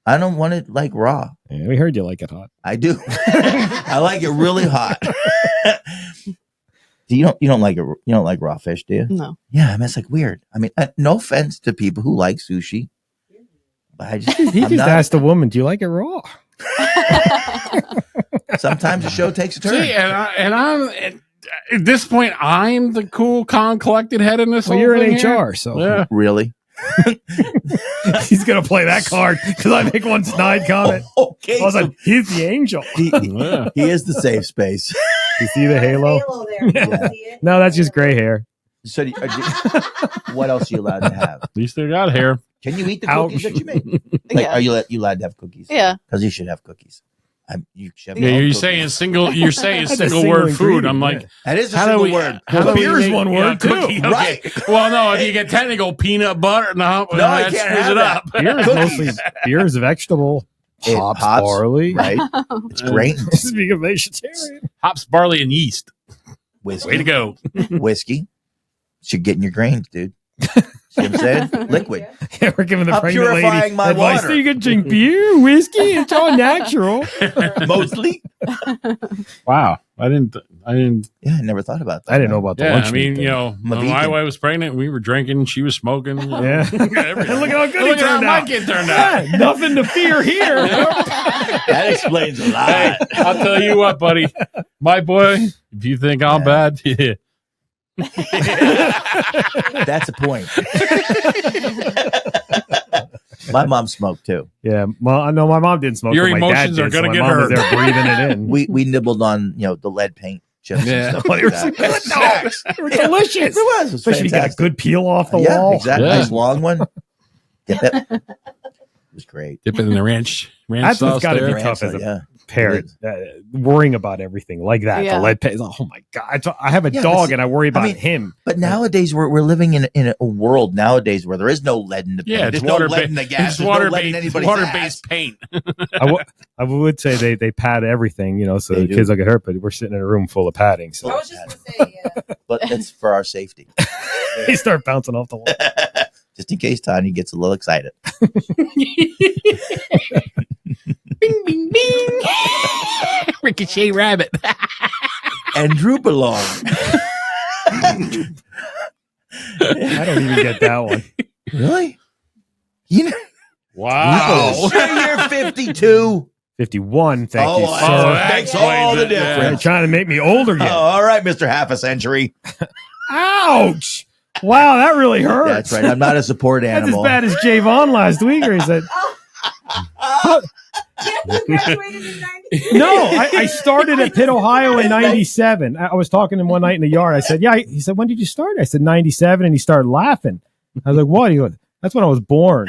I don't want it like raw. Yeah, we heard you like it hot. I do. I like it really hot. You don't like it? You don't like raw fish, do you? No. Yeah, I mean, it's like weird. I mean, no offense to people who like sushi, but I just He I'm just not- asked the woman, "Do you like it raw?" Sometimes the show takes a turn. See, and I'm at this point, I'm the cool, calm, collected head in this. Well, whole you're thing in here. HR, so Yeah. Really? he's gonna play that card because I make one snide comment. Okay, I was so like, "He's the angel." Yeah. he is the safe space. You see the halo? there. Yeah. See it? No, that's just gray hair. So, what else are you allowed to have? At least they got hair. Can you eat the Ouch. cookies that you make? Like, Yeah. are you allowed to have cookies? Yeah. Because you should have cookies. You should have Yeah, all you're cookies. saying single. You're saying That's a single single word food. I'm ingredient, like, That is a how do single we? word. How do Well, we beer's make- one word, too. cookie, okay. Right. Well, no, if you get technical, peanut butter. No, I that can't screws have it that. up. Beer is mostly beer is vegetable. It Hops, hops, barley. Right? It's great. Speaking of vegetarian, Hops, barley, and yeast. Whiskey. Way to go. Whiskey. Should get in your grains, dude. See what I'm saying? Liquid. yeah, we're giving the I'm pregnant lady purifying my advice. water. So you can drink beer, whiskey. It's all natural. Mostly. Wow, I didn't. Yeah, I never thought about that. I didn't know about the Yeah, lunch I meat mean, thing. you know, I'm a when my vegan. wife was pregnant, we were drinking. She was smoking. Yeah. Everything. And look at how good Look he at how turned my out. kid turned out. Yeah, nothing to fear here. That explains a lot. Hey, I'll tell you what, buddy. My boy, if you think I'm bad, yeah. That's a point. My mom smoked too. Yeah, I know my mom didn't smoke. Your but my dad emotions did, are gonna so my get mom was hurt. there breathing it in. We nibbled on the lead paint chips Yeah. and stuff Oh, like they were that. so good. As snacks. They were delicious. It was. It was Especially if you got a fantastic. good peel off the Yeah, wall. exactly. Yeah. Nice long one. Dip it. It was great. Dip it in the ranch That's what's sauce gotta there. be tough as a Yeah. parent, worrying about everything like that. Yeah. The lead paint. Oh my god! I have a Yeah, dog but and I worry about mean, him. But nowadays we're living in a world nowadays where there is no lead in the paint. Yeah, it's There's no water lead in the gas. It's There's water no lead in based. anybody's Water ass. based paint. I would say they pad everything, so They the do. kids don't get hurt. But we're sitting in a room full of padding, I so was just gonna say, yeah. But it's for our safety. they start bouncing off the wall. Just in case Tanya gets a little excited. Bing, bing, bing. Ricochet rabbit. And droop along. I don't even get that one. Really? You know, Wow. sure you're 52. 51. Thank you, Oh, sir. that makes all the You're difference. trying to make me older Oh, again. all right, Mr. Half a Century. Ouch! Wow, that really hurts. That's right. I'm not a support That's animal. as bad as Javon last week, where he said, "No, I started at Pitt, Ohio in '97." I was talking to him one night in the yard. I said, "Yeah." He said, "When did you start?" I said, "'97," and he started laughing. I was like, "What?" He goes, "That's when I was born."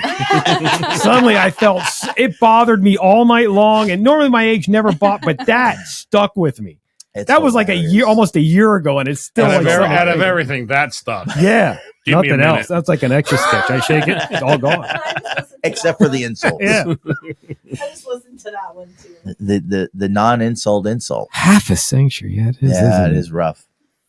Suddenly, I felt it bothered me all night long, and normally my age never but that stuck with me. That was like almost a year ago, and it's still out of everything that stuff. Yeah, Give me a nothing minute. else. That's like an extra sketch. I shake it, it's all gone. Except for the insults. Yeah, I just listened to that one too. The non-insult insult. half a century. Yeah, it is. Yeah, isn't it is rough.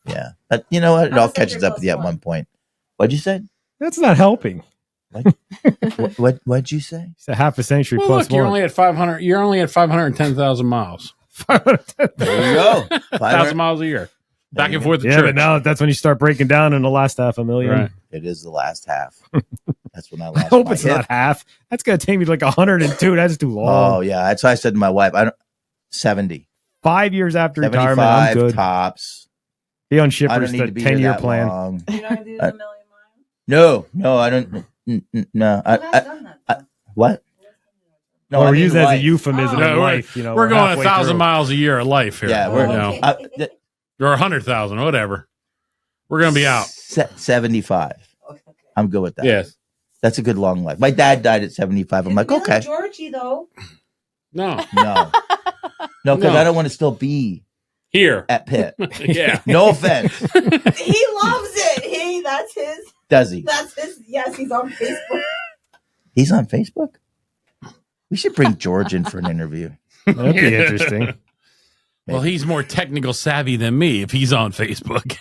Yeah, but you know what? It all catches up with you at one point. What'd you say? That's not helping. What'd you say? It's a half a century Well, plus look, you're one. only at 500. You're only at 510,000 miles. There you go. 1,000 miles a year, back and forth to Yeah, church. but now that's when you start breaking down in the last half a million. Right. It is the last half. That's when I I lost hope my it's hip. not half. That's gonna take me to like 102. That's too long. Oh yeah, that's why I said to my wife, 70, 5 years after retirement, I'm 75 good. tops. Be on I don't shippers need the to be here 10-year that plan. long. You're not gonna do the million No, I don't. No, what? No, Well, I we're mean using it as a life. euphemism No, in we're- life. We're going halfway 1,000 through. miles a year of life here. Yeah, we're we're or 100,000, whatever. We're gonna be out. 75. I'm good with that. Yes. That's a good long life. My dad died at 75. I'm like, okay, Georgie though. No. no, because No. I don't want to still be Here. at Pitt. Yeah. No offense. He loves it. That's his. Does he? That's his. Yes, he's on Facebook. He's on Facebook. We should bring George in for an interview. That'd be interesting. Well, he's more technical savvy than me if he's on Facebook.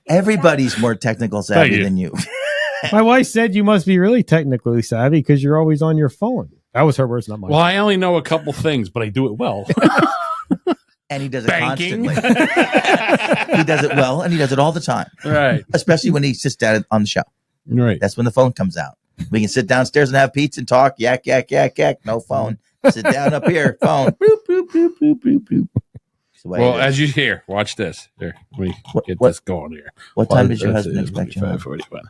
Everybody's more technical Thank savvy you. than you. My wife said you must be really technically savvy because you're always on your phone. That was her words, not mine. Well, I only know a couple things, but I do it well. And he does it Banking. constantly. He does it well, and he does it all the time. Right. Especially when he sits down on the show. Right. That's when the phone comes out. We can sit downstairs and have pizza and talk. Yak, yak, yak, yak. No phone. Sit down up here. Phone. Boop, boop, boop, boop, boop, boop. That's the way Well, it is. as you hear, watch this. Here, let me get what- this going here. What time does your husband expect you home? 41.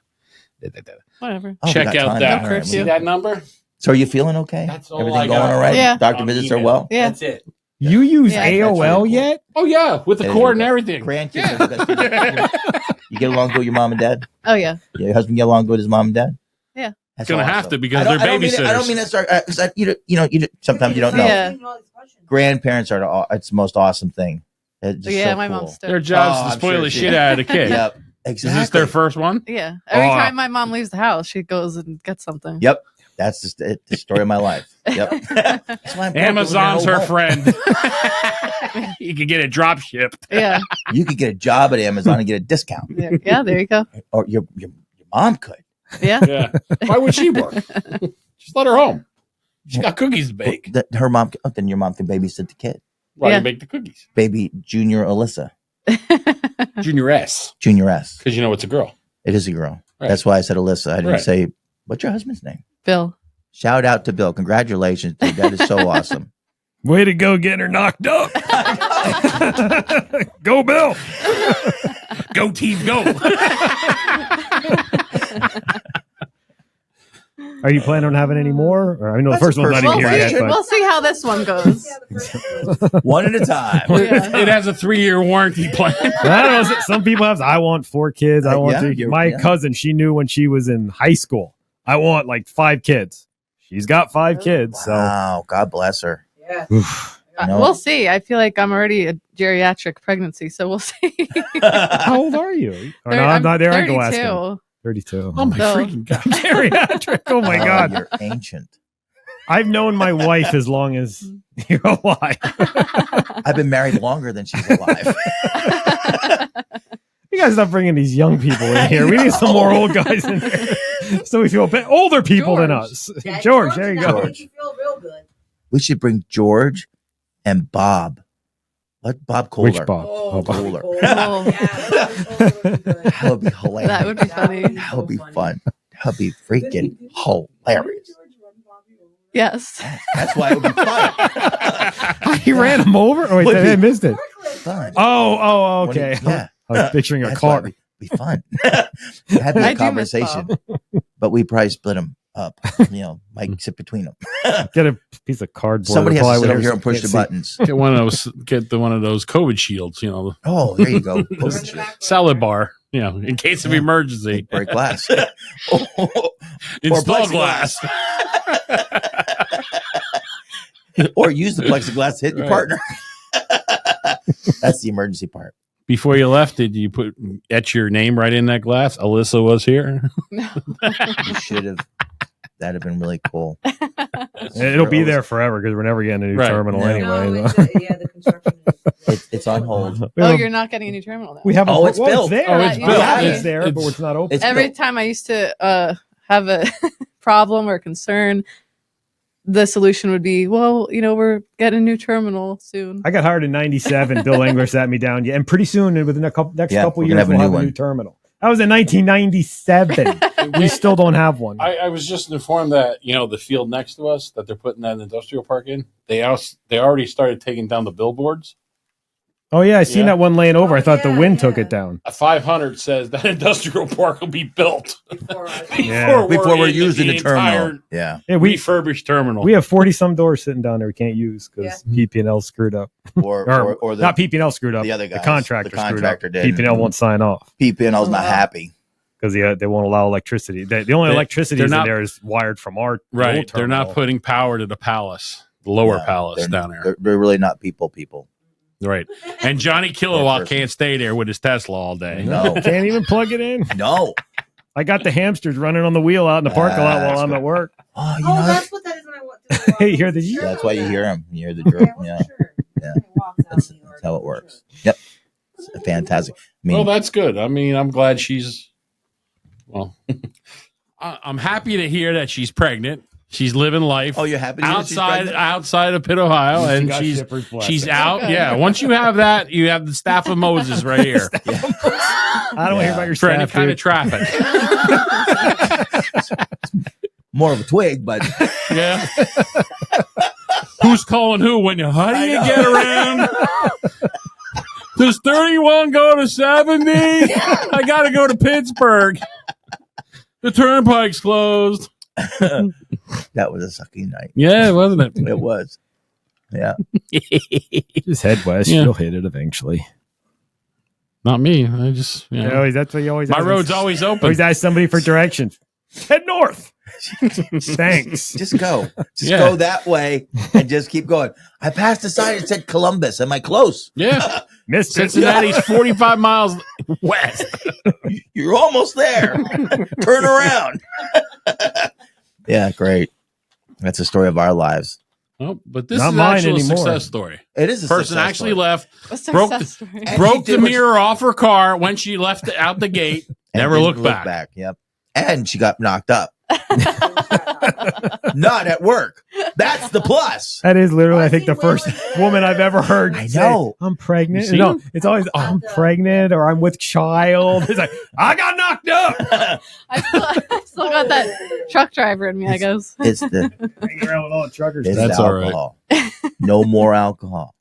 Whatever. Oh, we Check got out time. that. All right, See we- that number? So are you feeling okay? That's all Everything I going got. all right? Yeah. Doctor visits are Email. well? Yeah. That's it. you use Yeah. AOL That's really cool. yet? Oh, yeah. With the There cord you and go. everything. Grandkids. You get along good with your mom and dad? Oh yeah. Yeah, your husband get along good with his mom and dad? Yeah. That's Gonna have awesome. to because I don't- they're I don't mean it- I don't babysitters. mean to start. Sometimes you don't know. Yeah. Grandparents are it's the most awesome thing. It's just Yeah, so my cool. mom's Their stoked. job's Oh, to I'm spoil sure the she- shit out of the kid. Yep, Is exactly. this their first one? Yeah. Every Oh. time my mom leaves the house, she goes and gets something. Yep, that's just the story of my life. Yep. That's why I'm broke, Amazon's living in her a friend. You can get it drop shipped. Yeah. home. You could get a job at Amazon and get a discount, Yeah. There you go. or your mom could. Yeah. Yeah. Why would she work? Just let her home. She's got cookies to bake. Her mom. Oh, then your mom can babysit the kid. Why Yeah. you make the cookies? Baby Junior Alyssa, Junior S. Junior S. Because you know it's a girl. It is a girl. Right. That's why I said Alyssa. I didn't Right. say what's your husband's name. Bill. Shout out to Bill. Congratulations, dude. That is so awesome. Way to go getting her knocked up. Go, Bill. Go team, go. Are you planning on having any more? Or, I know the That's first a one's not even personal here yet. question. But We'll see how this one goes. One at a time. It has a 3-year warranty plan. I don't know. Some people have. I want 4 kids. I want Yeah, 3. you're- My yeah. cousin, she knew when she was in high school. I want like 5 kids. She's got 5 kids. So Wow, God bless her. No. We'll see. I feel like I'm already a geriatric pregnancy, so we'll see. how old are you? Oh, no, I'm not there. I go ask him. 32. 32. Oh, my So- freaking God. Geriatric. Oh my God. You're ancient. I've known my wife as long as you're alive. I've been married longer than she's alive. You guys stop bringing these young people in here. We need some more old guys in here. So we feel older people than us. George, there you go. George. You feel real good. We should bring George and Bob. What Bob Kohler? Which Bob? Oh, Kohler. Oh. That would be hilarious. That would be funny. That would be fun. That would be freaking hilarious. Yes. That's why it would be fun. He ran him over? Oh, wait, I missed it. Fun. Oh, okay. Yeah. I was picturing a That's why car. it'd be fun. Have I that do miss conversation, but we probably split them up. Mike sit between them. Get a piece of cardboard. Somebody has to sit over Wires here and push the can't see. buttons. Get one of those COVID shields, Oh, there you go. salad bar, in case of emergency. Break glass. Install plexiglass. glass. Or use the plexiglass to hit your Right. partner. That's the emergency part. Before you left, did you etch your name right in that glass? Alyssa was here. You should have. That'd have been really cool. It'll be there forever because we're never getting a new Right. terminal No. anyway. the construction It's on hold. You're not getting a new terminal now. We have Oh, it's built. there. Oh, it's Yeah, built. it's there, but it's not open. It's Every built. time I used to have a problem or concern, the solution would be, we're getting a new terminal soon. I got hired in '97. Bill Engler sat me down, and pretty soon, within next couple we're years, gonna we'll have a have new a one. new terminal. That was in 1997. We still don't have one. I was just informed that the field next to us that they're putting that industrial park in. They already started taking down the billboards. Oh yeah, I seen Yeah. that one laying over. I thought the wind took it down. A 500 says that industrial park will be built Yeah. Before we're in using the terminal. entire Yeah. Yeah, we refurbished terminal. have 40 some doors sitting down there we can't use because PP&L screwed up. Or the not PP&L screwed up. the other guys. The contractor, The contractor screwed up. did. PP&L won't sign off PP&L's not happy. because they won't allow electricity. The only electricity they're in not- there is wired from our right. old They're not terminal. putting power to the palace, the lower Yeah, palace they're- down there. They're really not people. Right. And Johnny Kilowatt person. can't stay there with his Tesla all day. No. Can't even plug it in. No. I got the hamsters running on the wheel out in the parking lot while I'm at work. Oh, you know that's what that is when I want to. Hey, you hear the that's why you hear them. You hear the drip. Yeah. Yeah. That's how it works. Yep. It's fantastic. I mean, Well, that's good. I mean, I'm glad she's. Well, I'm happy to hear that she's pregnant. She's living life. oh, you're happy to hear she's pregnant? outside of Pitt, Ohio, She and got she's shipper's blessing. she's out. Yeah, once you have that, you have the staff of Moses right here I don't want to hear about your for any staff, kind of dude. traffic. More of a twig, but Yeah. Who's calling who when you? How do you get around? Does 31 go to 70? I got to go to Pittsburgh. The turnpike's closed. that was a sucky night. Yeah, wasn't it? It was. Yeah. Just head west. Yeah. You'll hit it eventually. Not me. I just, That's what you always my ask. road's always open. Always ask somebody for directions. Head north. Thanks. Just go. Just Yeah. go that way and just keep going. I passed the sign that said Columbus. Am I close? Yeah. Missed it. Cincinnati's 45 miles west. You're almost there. Turn around. Yeah, great. That's the story of our lives. Oh, but this Not is mine actually a anymore. success story. It is a Person success actually story. left, What's the broke success story? And she broke did the what- mirror off her car when she left out the gate. and Never didn't looked look back. Yep. And she got knocked up. Not at work. That's the plus. That is literally, I think, the first woman I've ever heard I say, know. I'm pregnant. You see No, him? it's always, I'm pregnant or I'm with child. It's like, I got knocked up. I still got that truck driver in me, I guess. It's the Hanging around with all the truckers. it's That's the all right. alcohol. No more alcohol.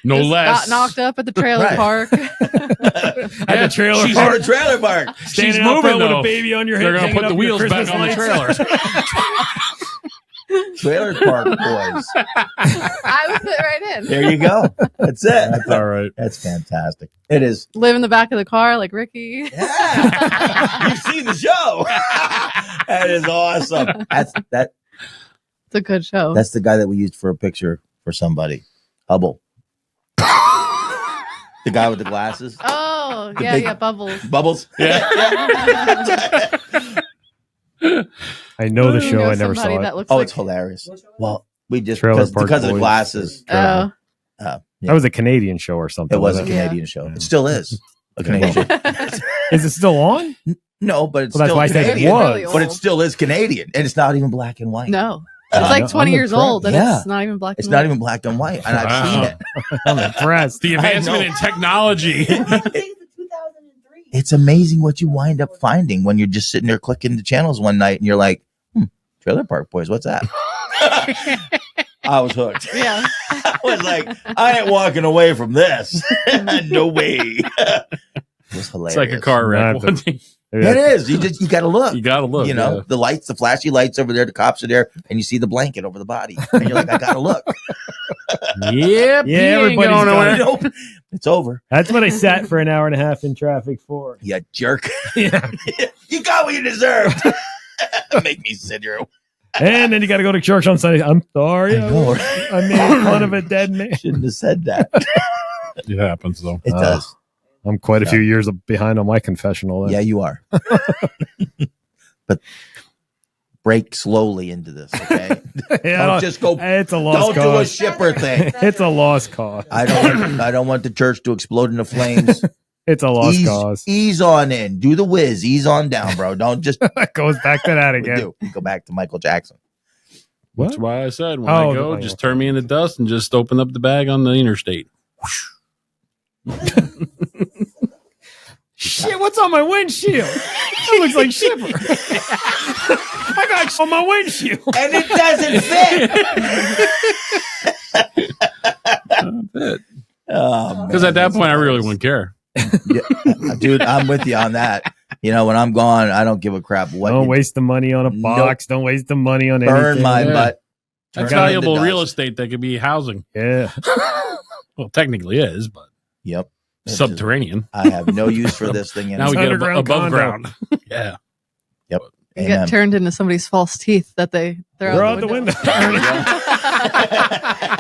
No Just less. got knocked up at the trailer Right. park. At the trailer she's At park. the trailer park. Standing She's out moving, front with though. a baby on your head. They're going to hanging put the up your wheels back Christmas on the lights. trailer. Trailer park boys. I would fit right in. There you go. That's it. That's all right. That's fantastic. It is. Live in the back of the car like Ricky. Yeah. You've seen the show. That is awesome. That's It's a good show. that's the guy that we used for a picture for somebody. Hubble. The guy with the glasses. Oh, The yeah, big- yeah, Bubbles. Bubbles. Yeah. I know the You show. know I never somebody saw it. that looks Oh, like, it's hilarious. Well, we just Trailer because, Park because of the Boys. glasses. Oh, Yeah. That was a Canadian show or something. It was a wasn't Canadian show. It still is a Canadian show. Is it still on? No, but it's Well, that's still why I said it Canadian. was. Really But it old. still is Canadian, and it's not even black and white. No. It's Uh, like no, 20 I'm years impressed. old, and Yeah. it's not even black It's and not white. even black and white, and I've Wow. seen it. I'm impressed. The advancement know. in technology. It's amazing what you wind up finding when you're just sitting there clicking the channels one night, and you're like, "Trailer Park Boys, what's that?" I was hooked. Yeah. I was like, I ain't walking away from this. No way. It was hilarious. It's like a car wreck. It is. You got to look. You got to look. You know, the lights, the flashy lights over there, the cops are there, and you see the blanket over the body. And you're like, I got to look. Yep. Yeah, everybody's going got nowhere. Nope. It's over. That's what I sat for an hour and a half in traffic for. You jerk. Yeah. You got what you deserved. Make me sit here. And then you got to go to church on Sunday. I'm sorry. I know. I made fun of a dead man. Shouldn't have said that. It happens, though. It does. I'm quite a few years behind on my confessional. Then. Yeah, you are. But break slowly into this, okay? Yeah, Don't just go. It's a lost Don't cause. do a shipper thing. It's a lost cause. I don't want the church to explode into flames. It's a lost cause. Ease on in. Do the whiz. Ease on down, bro. Don't just goes back to that again. We go back to Michael Jackson. What? That's why I said when I go, just turn me in the dust and just open up the bag on the interstate. Shit, what's on my windshield? That looks like shipper. I got on my windshield. And it doesn't fit. Because at that point, I really wouldn't care. Yeah, dude, I'm with you on that. You know, when I'm gone, I don't give a crap what. Don't waste the money on a box. Don't waste the money on Burn anything. my butt. That's valuable real estate that could be housing. Yeah. Well, technically is, but yep. Subterranean. I have no use for this thing. Now we get above condo. ground. Yeah. Yep. You get turned into somebody's false teeth that they're out the window.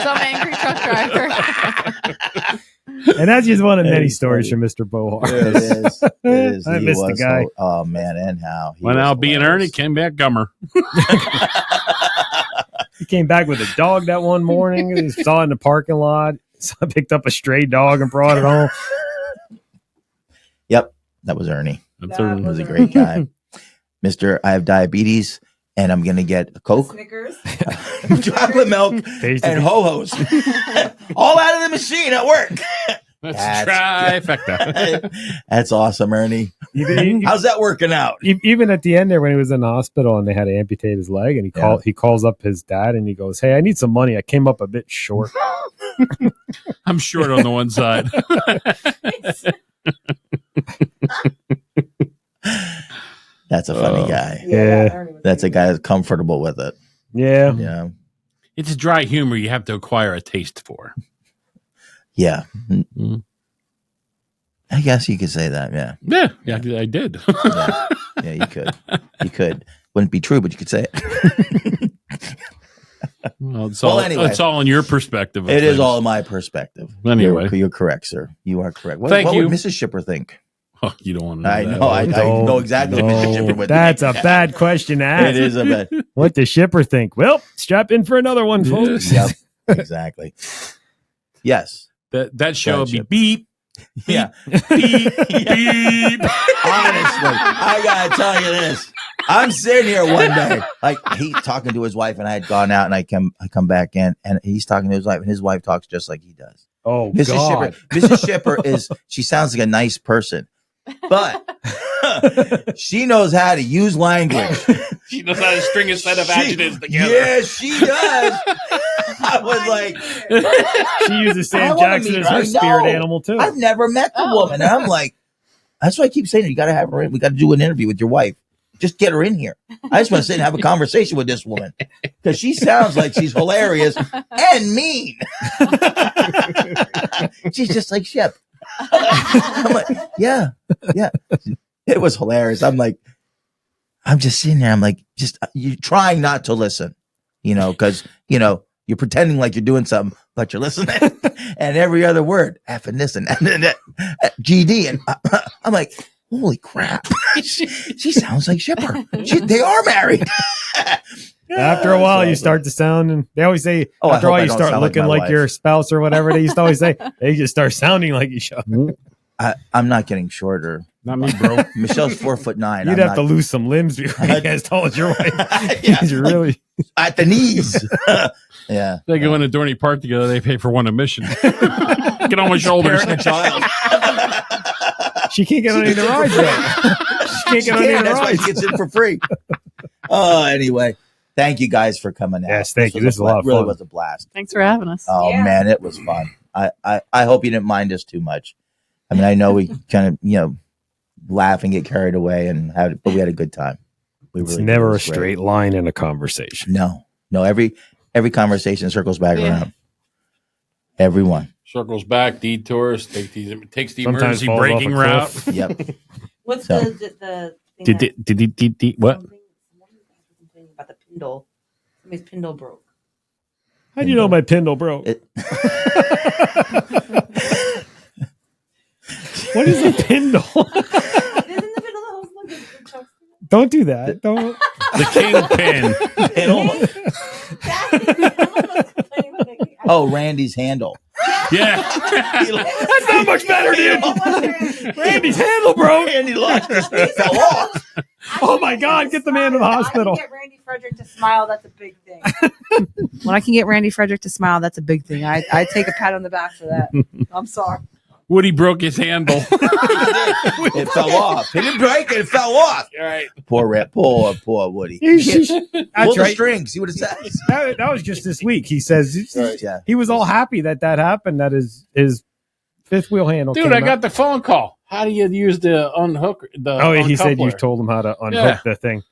Some angry truck driver. And that's just one of many stories from Mr. Bohar. It is. It is. I He missed the was guy. Oh man, and how he Went was out being Ernie, came back gummer. He came back with a dog that one morning. He saw it in the parking lot. So I picked up a stray dog and brought it home. Yep, that was Ernie. That's He was a great guy. Mr. I have diabetes and I'm going to get a Coke, Snickers, chocolate milk, and ho-hos. All out of the machine at work. That's trifecta. That's awesome, Ernie. How's that working out? Even at the end there when he was in the hospital and they had to amputate his leg and he calls up his dad and he goes, "Hey, I need some money. I came up a bit short." I'm short on the one side. That's a funny guy. Yeah. That's a guy that's comfortable with it. Yeah. Yeah. It's dry humor you have to acquire a taste for. Yeah. Mm-hmm. I guess you could say that. Yeah. Yeah, I did. Yeah, you could. You could. Wouldn't be true, but you could say it. Well, it's anyway. it's all in your perspective. It is all in my perspective. Anyway. You're correct, sir. You are correct. What Thank you. would Mrs. Shipper think? Oh, you don't want to know I that. know. I know exactly what Mrs. Shipper would That's think. a bad question to ask. It is a bad. What does Shipper think? Well, strap in for another one, folks. Yep. Exactly. Yes. That show would be beep. Yeah. Beep. Beep. Honestly, I gotta tell you this. I'm sitting here one day, like he's talking to his wife, and I had gone out, and I come back in, and he's talking to his wife, and his wife talks just like he does. Oh, Mrs. God. Shipper. Mrs. Shipper she sounds like a nice person, but she knows how to use language. She knows how to string a set of adjectives together. Yeah, she does. I was like, She uses Sam I wanna Jackson meet as her. her spirit No. animal, too. I've never met the woman. And I'm like, that's why I keep saying you got to have her in. We got to do an interview with your wife. Just get her in here. I just want to sit and have a conversation with this woman because she sounds like she's hilarious and mean. She's just like Shep. I'm like, yeah. It was hilarious. I'm like, I'm just sitting there. I'm like, just you trying not to listen, because you're pretending like you're doing something, but you're listening. And every other word, F and this and GD, and I'm like, holy crap! she sounds like Shipper. They are married. After a while, you start to sound, and they always say, I after a hope while, I you don't start sound like looking my like wife. your spouse or whatever. They used to always say, they just start sounding like each other. I'm not getting shorter. Not me, bro. Michelle's 4'9". You'd have to lose some limbs before you get as tall as your wife. Yeah, You're really at the knees. Yeah. They go into Dorney Park together. They pay for one admission. Get on my shoulders. Parent and child. She can't get on any of the rides yet. She can't get on any of the That's why rides. she gets in for free. Oh, anyway. Thank you guys for coming out. Yes, thank you. This is a lot of really fun. was a blast. Thanks for having us. Oh man, it was fun. I hope you didn't mind us too much. I mean, I know we kind of laugh and get carried away but we had a good time. It's never a straight line in a conversation. No. Every conversation circles back around. Everyone circles back, detours, takes the Sometimes emergency falls braking off a route. cliff. Yep. What's So- the What? complaining about the Pindle? Somebody's Pindle broke. How do you know my Pindle broke? What is a Pindle? Isn't the Pindle the whole like the trucks? Don't do that. Don't. The kingpin. Oh, Randy's handle. Yeah. That's not much better, dude. Randy's handle broke. Randy lost his fell off. Oh my God! Get the man to the hospital. I can get Randy Frederick to smile. That's a big thing. When I can get Randy Frederick to smile, that's a big thing. I take a pat on the back for that. I'm sorry. Woody broke his handle. It fell off. He didn't break it. It fell off. All right. Poor Woody. Pull That's the right. strings. See what it says. That was just this week. He says Yeah. he was all happy that happened. That his fifth wheel handle. Dude, came I out. got the phone call. How do you use the unhook? He said you uncoupler? told him how to unhook the thing.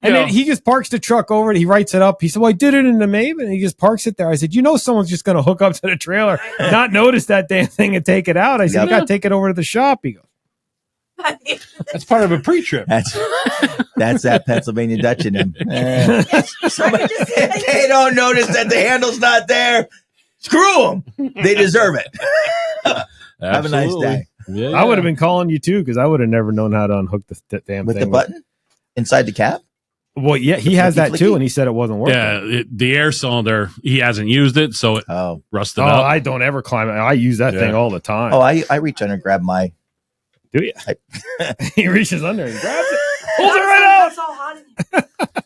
And Yeah. then he just parks the truck over it. He writes it up. He said, well, I did it in the Maven. And he just parks it there. I said, someone's just going to hook up to the trailer, not notice that damn thing and take it out. I said, Yep. you got to take it over to the shop. He goes, That's part of a pre-trip. That's that Pennsylvania Dutch in him. If they don't notice that the handle's not there, screw them. They deserve it. Have a nice day. Yeah. I would have been calling you too, because I would have never known how to unhook the damn With thing. the button inside the cap? Well, yeah, he has that too, and he said it wasn't working. Yeah, the air cylinder, he hasn't used it, so it rusted Oh, up. I don't ever climb it. I use that thing all the time. Oh, I reach under and grab my. Do you? He reaches under and grabs it. Pulls it right out. It's all hot in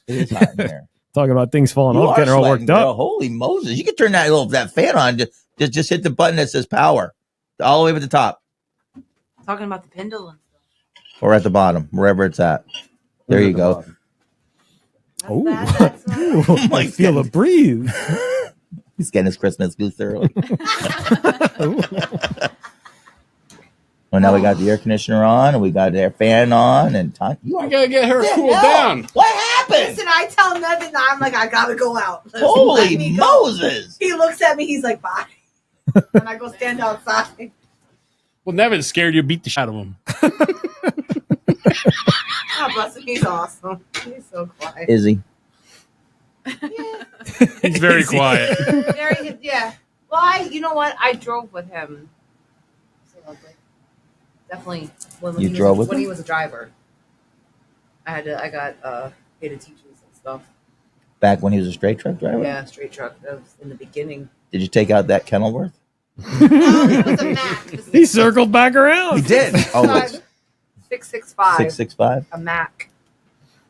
It is hot in there. Talking about things falling You off, are getting her all sweating, worked up. girl. Holy Moses! You can turn that fan on. Just hit the button that says power, all the way at the top Talking about the Pindle and stuff. or at the bottom, wherever it's at. There you go. Oh, Oh my I feel a breeze. He's getting his Christmas goose early. Well, now we got the air conditioner on, and we got the air fan on, and You gotta get her cooled down. What happened? Listen, I tell Nevin, I'm like, I gotta go out. Listen, let Holy me go. Moses! He looks at me, he's like, bye. And I go stand outside. Well, Nevin's scared you beat the shit out of him. God bless him, he's awesome. He's so quiet. Is he? He's very quiet. Yeah. Well, you know what? I drove with him. So, like, definitely when You he drove was, with when him? he was a driver. He had to teach me some stuff. Back when he was a straight truck driver? Yeah, straight truck. That was in the beginning. Did you take out that Kenilworth? It was a Mac. He circled back around. He did. Oh, it's 665. 665? A Mac.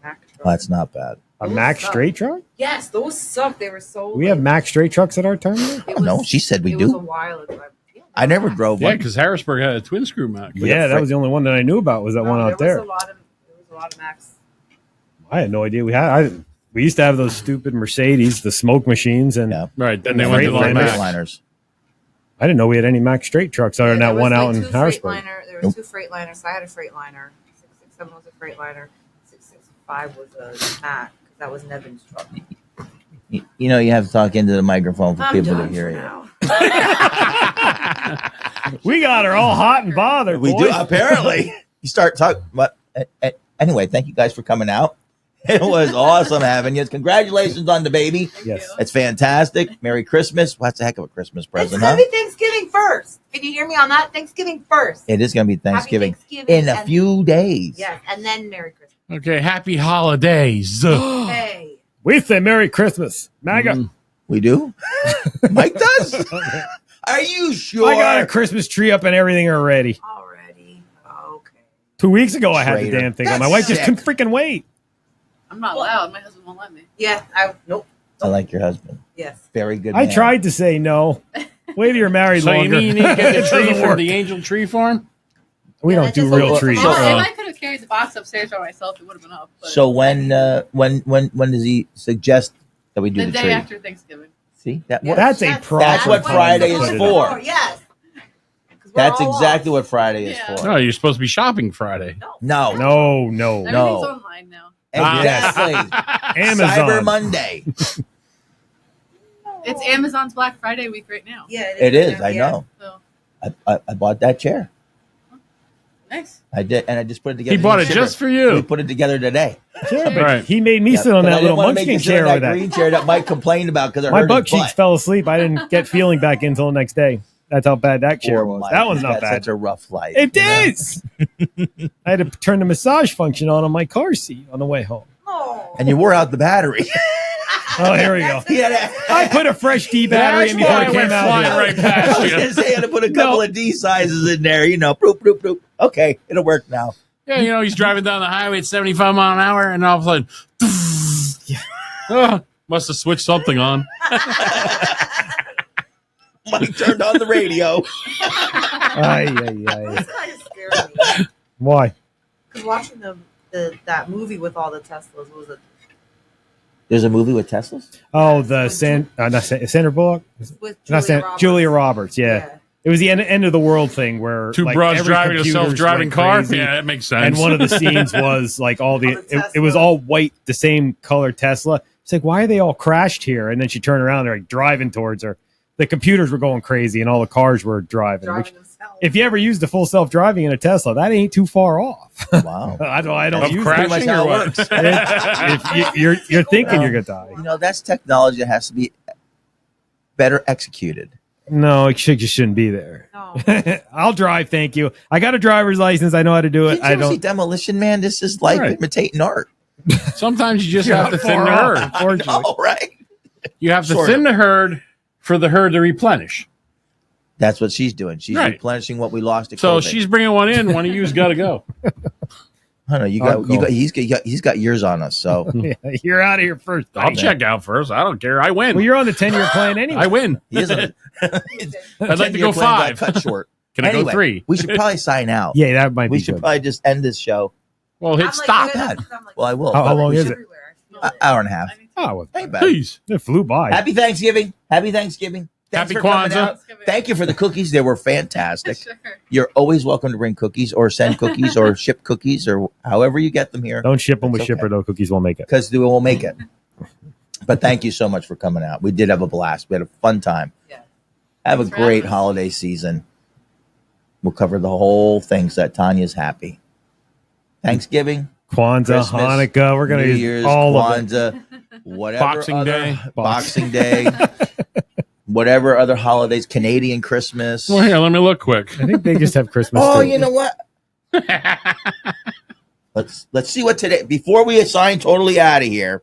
Mac truck. Oh, that's not bad. A Mack straight truck? Yes, those suck. They were so. We have Mack straight trucks at our terminal? No, she said we It was a do. while ago. I never drove Yeah, one. because Harrisburg had a twin screw Mac. Yeah, that was the only one that I knew about was that one out there. There was a lot of Macs. I had no idea we had. We used to have those stupid Mercedes, the smoke machines, and Right, then they went to the Freightliners. Mac. Freightliners. I didn't know we had any Mack straight trucks other than that one out in Harrisburg. There was two Freightliners. So I had a Freightliner. 667 was a Freightliner. 665 was a Mac because that was Nevin's truck. You know, you have to talk into the microphone for I'm people to done hear for you. now. We got her all hot and bothered. We boys. do, apparently. You start talking. But anyway, thank you guys for coming out. It was awesome having you. Congratulations on the baby. Yes. It's fantastic. Merry Christmas. Well, that's a heck of a Christmas It's present, going huh? to be Thanksgiving first. Can you hear me on that? Thanksgiving first. It is going to be Thanksgiving, Thanksgiving in a and- few days. Yes, and then Merry Christmas. Okay, happy holidays. Hey. We say Merry Christmas. MAGA. We do? Mike does? Are you sure? I got a Christmas tree up and everything already. Already. Okay. 2 weeks ago, I had the Traitor. damn thing on. My That's wife just sick. couldn't freaking wait. I'm not loud. My husband won't let me. Yeah, nope. I like your husband. Yes. Very good I man. tried to say no. Wait till you're married So longer. you need to get It the tree doesn't from work. the Angel Tree Farm? We don't do real treats. If I could have carried the box upstairs by myself, it would have been up. But So when does he suggest that we do the day tree? after Thanksgiving. See that? That's a problem. That's what Friday is for. Yes. That's exactly what Friday is for. No, you're supposed to be shopping Friday. No. Everything's online now. Exactly. Amazon. Cyber Monday. It's Amazon's Black Friday week right now. Yeah, It is. I know. So, I bought that chair. nice. I did, and I just put it together. He bought it just for you. We put it together today. Yeah, but Right. he made me sit on that little munchkin chair that with that. green chair that Mike complained about because My butt cheeks fell asleep. I didn't get feeling back until the next day. That's how bad that chair was. That one's not bad. Such a rough life. It is. I had to turn the massage function on my car seat on the way home. And you wore out the battery. Oh, here we go. Yeah, I put a fresh D battery in before I came out here. Right past I was you. going to say I had to put a couple of D sizes in there. Bloop, bloop, bloop. Okay, it'll work now. Yeah, he's driving down the highway at 75 mile an hour, and all of a sudden, must have switched something on. Mike turned on the radio. Ay. This kind of scared me. Why? Because watching that movie with all the Teslas was There's a movie with Teslas? Oh, the Sandra Bullock? with Not Julia Roberts. Yeah. It was the end of the world thing where Two like, broads every driving a computer's self-driving went car? crazy. Yeah, that makes sense. And one of the scenes was like all the it was all white, the same color Tesla. It's like, why are they all crashed here? And then she turned around, they're like driving towards her. The computers were going crazy and all the cars were driving. Which, if you ever used a full self-driving in a Tesla, that ain't too far off. Wow. I don't Of use crashing pretty much or how it what? works. If you're thinking you're gonna die. That's technology that has to be better executed. No, it just shouldn't be there. No. I'll drive, thank you. I got a driver's license. I know how to do it. Did you ever see Demolition Man? This is like imitating art. Sometimes you just You're have to not thin far the off, herd. unfortunately. Oh, right. You have to Sort thin of. the herd for the herd to replenish. That's what she's doing. She's Right. replenishing what we lost to So COVID. she's bringing one in. One of you's got to go. I don't know. He's got years on us. So Yeah, you're out of here first. I'll check out first. I don't care. I win. Well, you're on the 10-year plan anyway. I win. he isn't. I'd like to go 5. Cut short. Can I go 3? We should probably sign out. Yeah, that might We be should good. probably just end this show. Well, hit stop. Well, I will. How but long we is should- it? Hour and a half. Oh, well, Ain't bad. Please. it flew by. Happy Thanksgiving. Happy Thanksgiving. Thanks Happy for coming Kwanzaa. out. Thank you for the cookies. They were fantastic. Sure. You're always welcome to bring cookies or send cookies or ship cookies or however you get them here Don't ship them with It's okay. shipper, though. Cookies won't make it. because we will make it. But thank you so much for coming out. We did have a blast. We had a fun time. Yeah. Have a Thanks for great having us. holiday season. We'll cover the whole thing so that Tanya's happy. Thanksgiving, Kwanzaa, Christmas, Hanukkah. We're going New to Year's, use all of it. Kwanzaa, whatever Boxing other- Day. Boxing Day, whatever other holidays, Canadian Christmas. Well, here, let me look quick. I think they just have Christmas. Oh, too. you know what? Let's see what today before we assign totally out of here.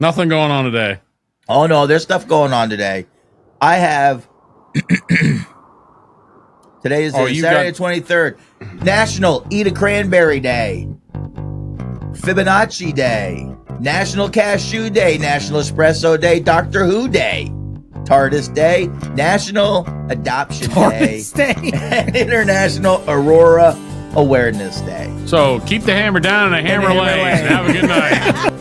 Nothing going on today. Oh no, there's stuff going on today. I have today is Oh, the you Saturday got- 23rd, National Eat a Cranberry Day, Fibonacci Day, National Cashew Day, National Espresso Day, Doctor Who Day, TARDIS Day, National Adoption TARDIS Day, Day. and International Aurora Awareness Day. So keep the hammer down and the hammer hammer lays. lays. Have a good night.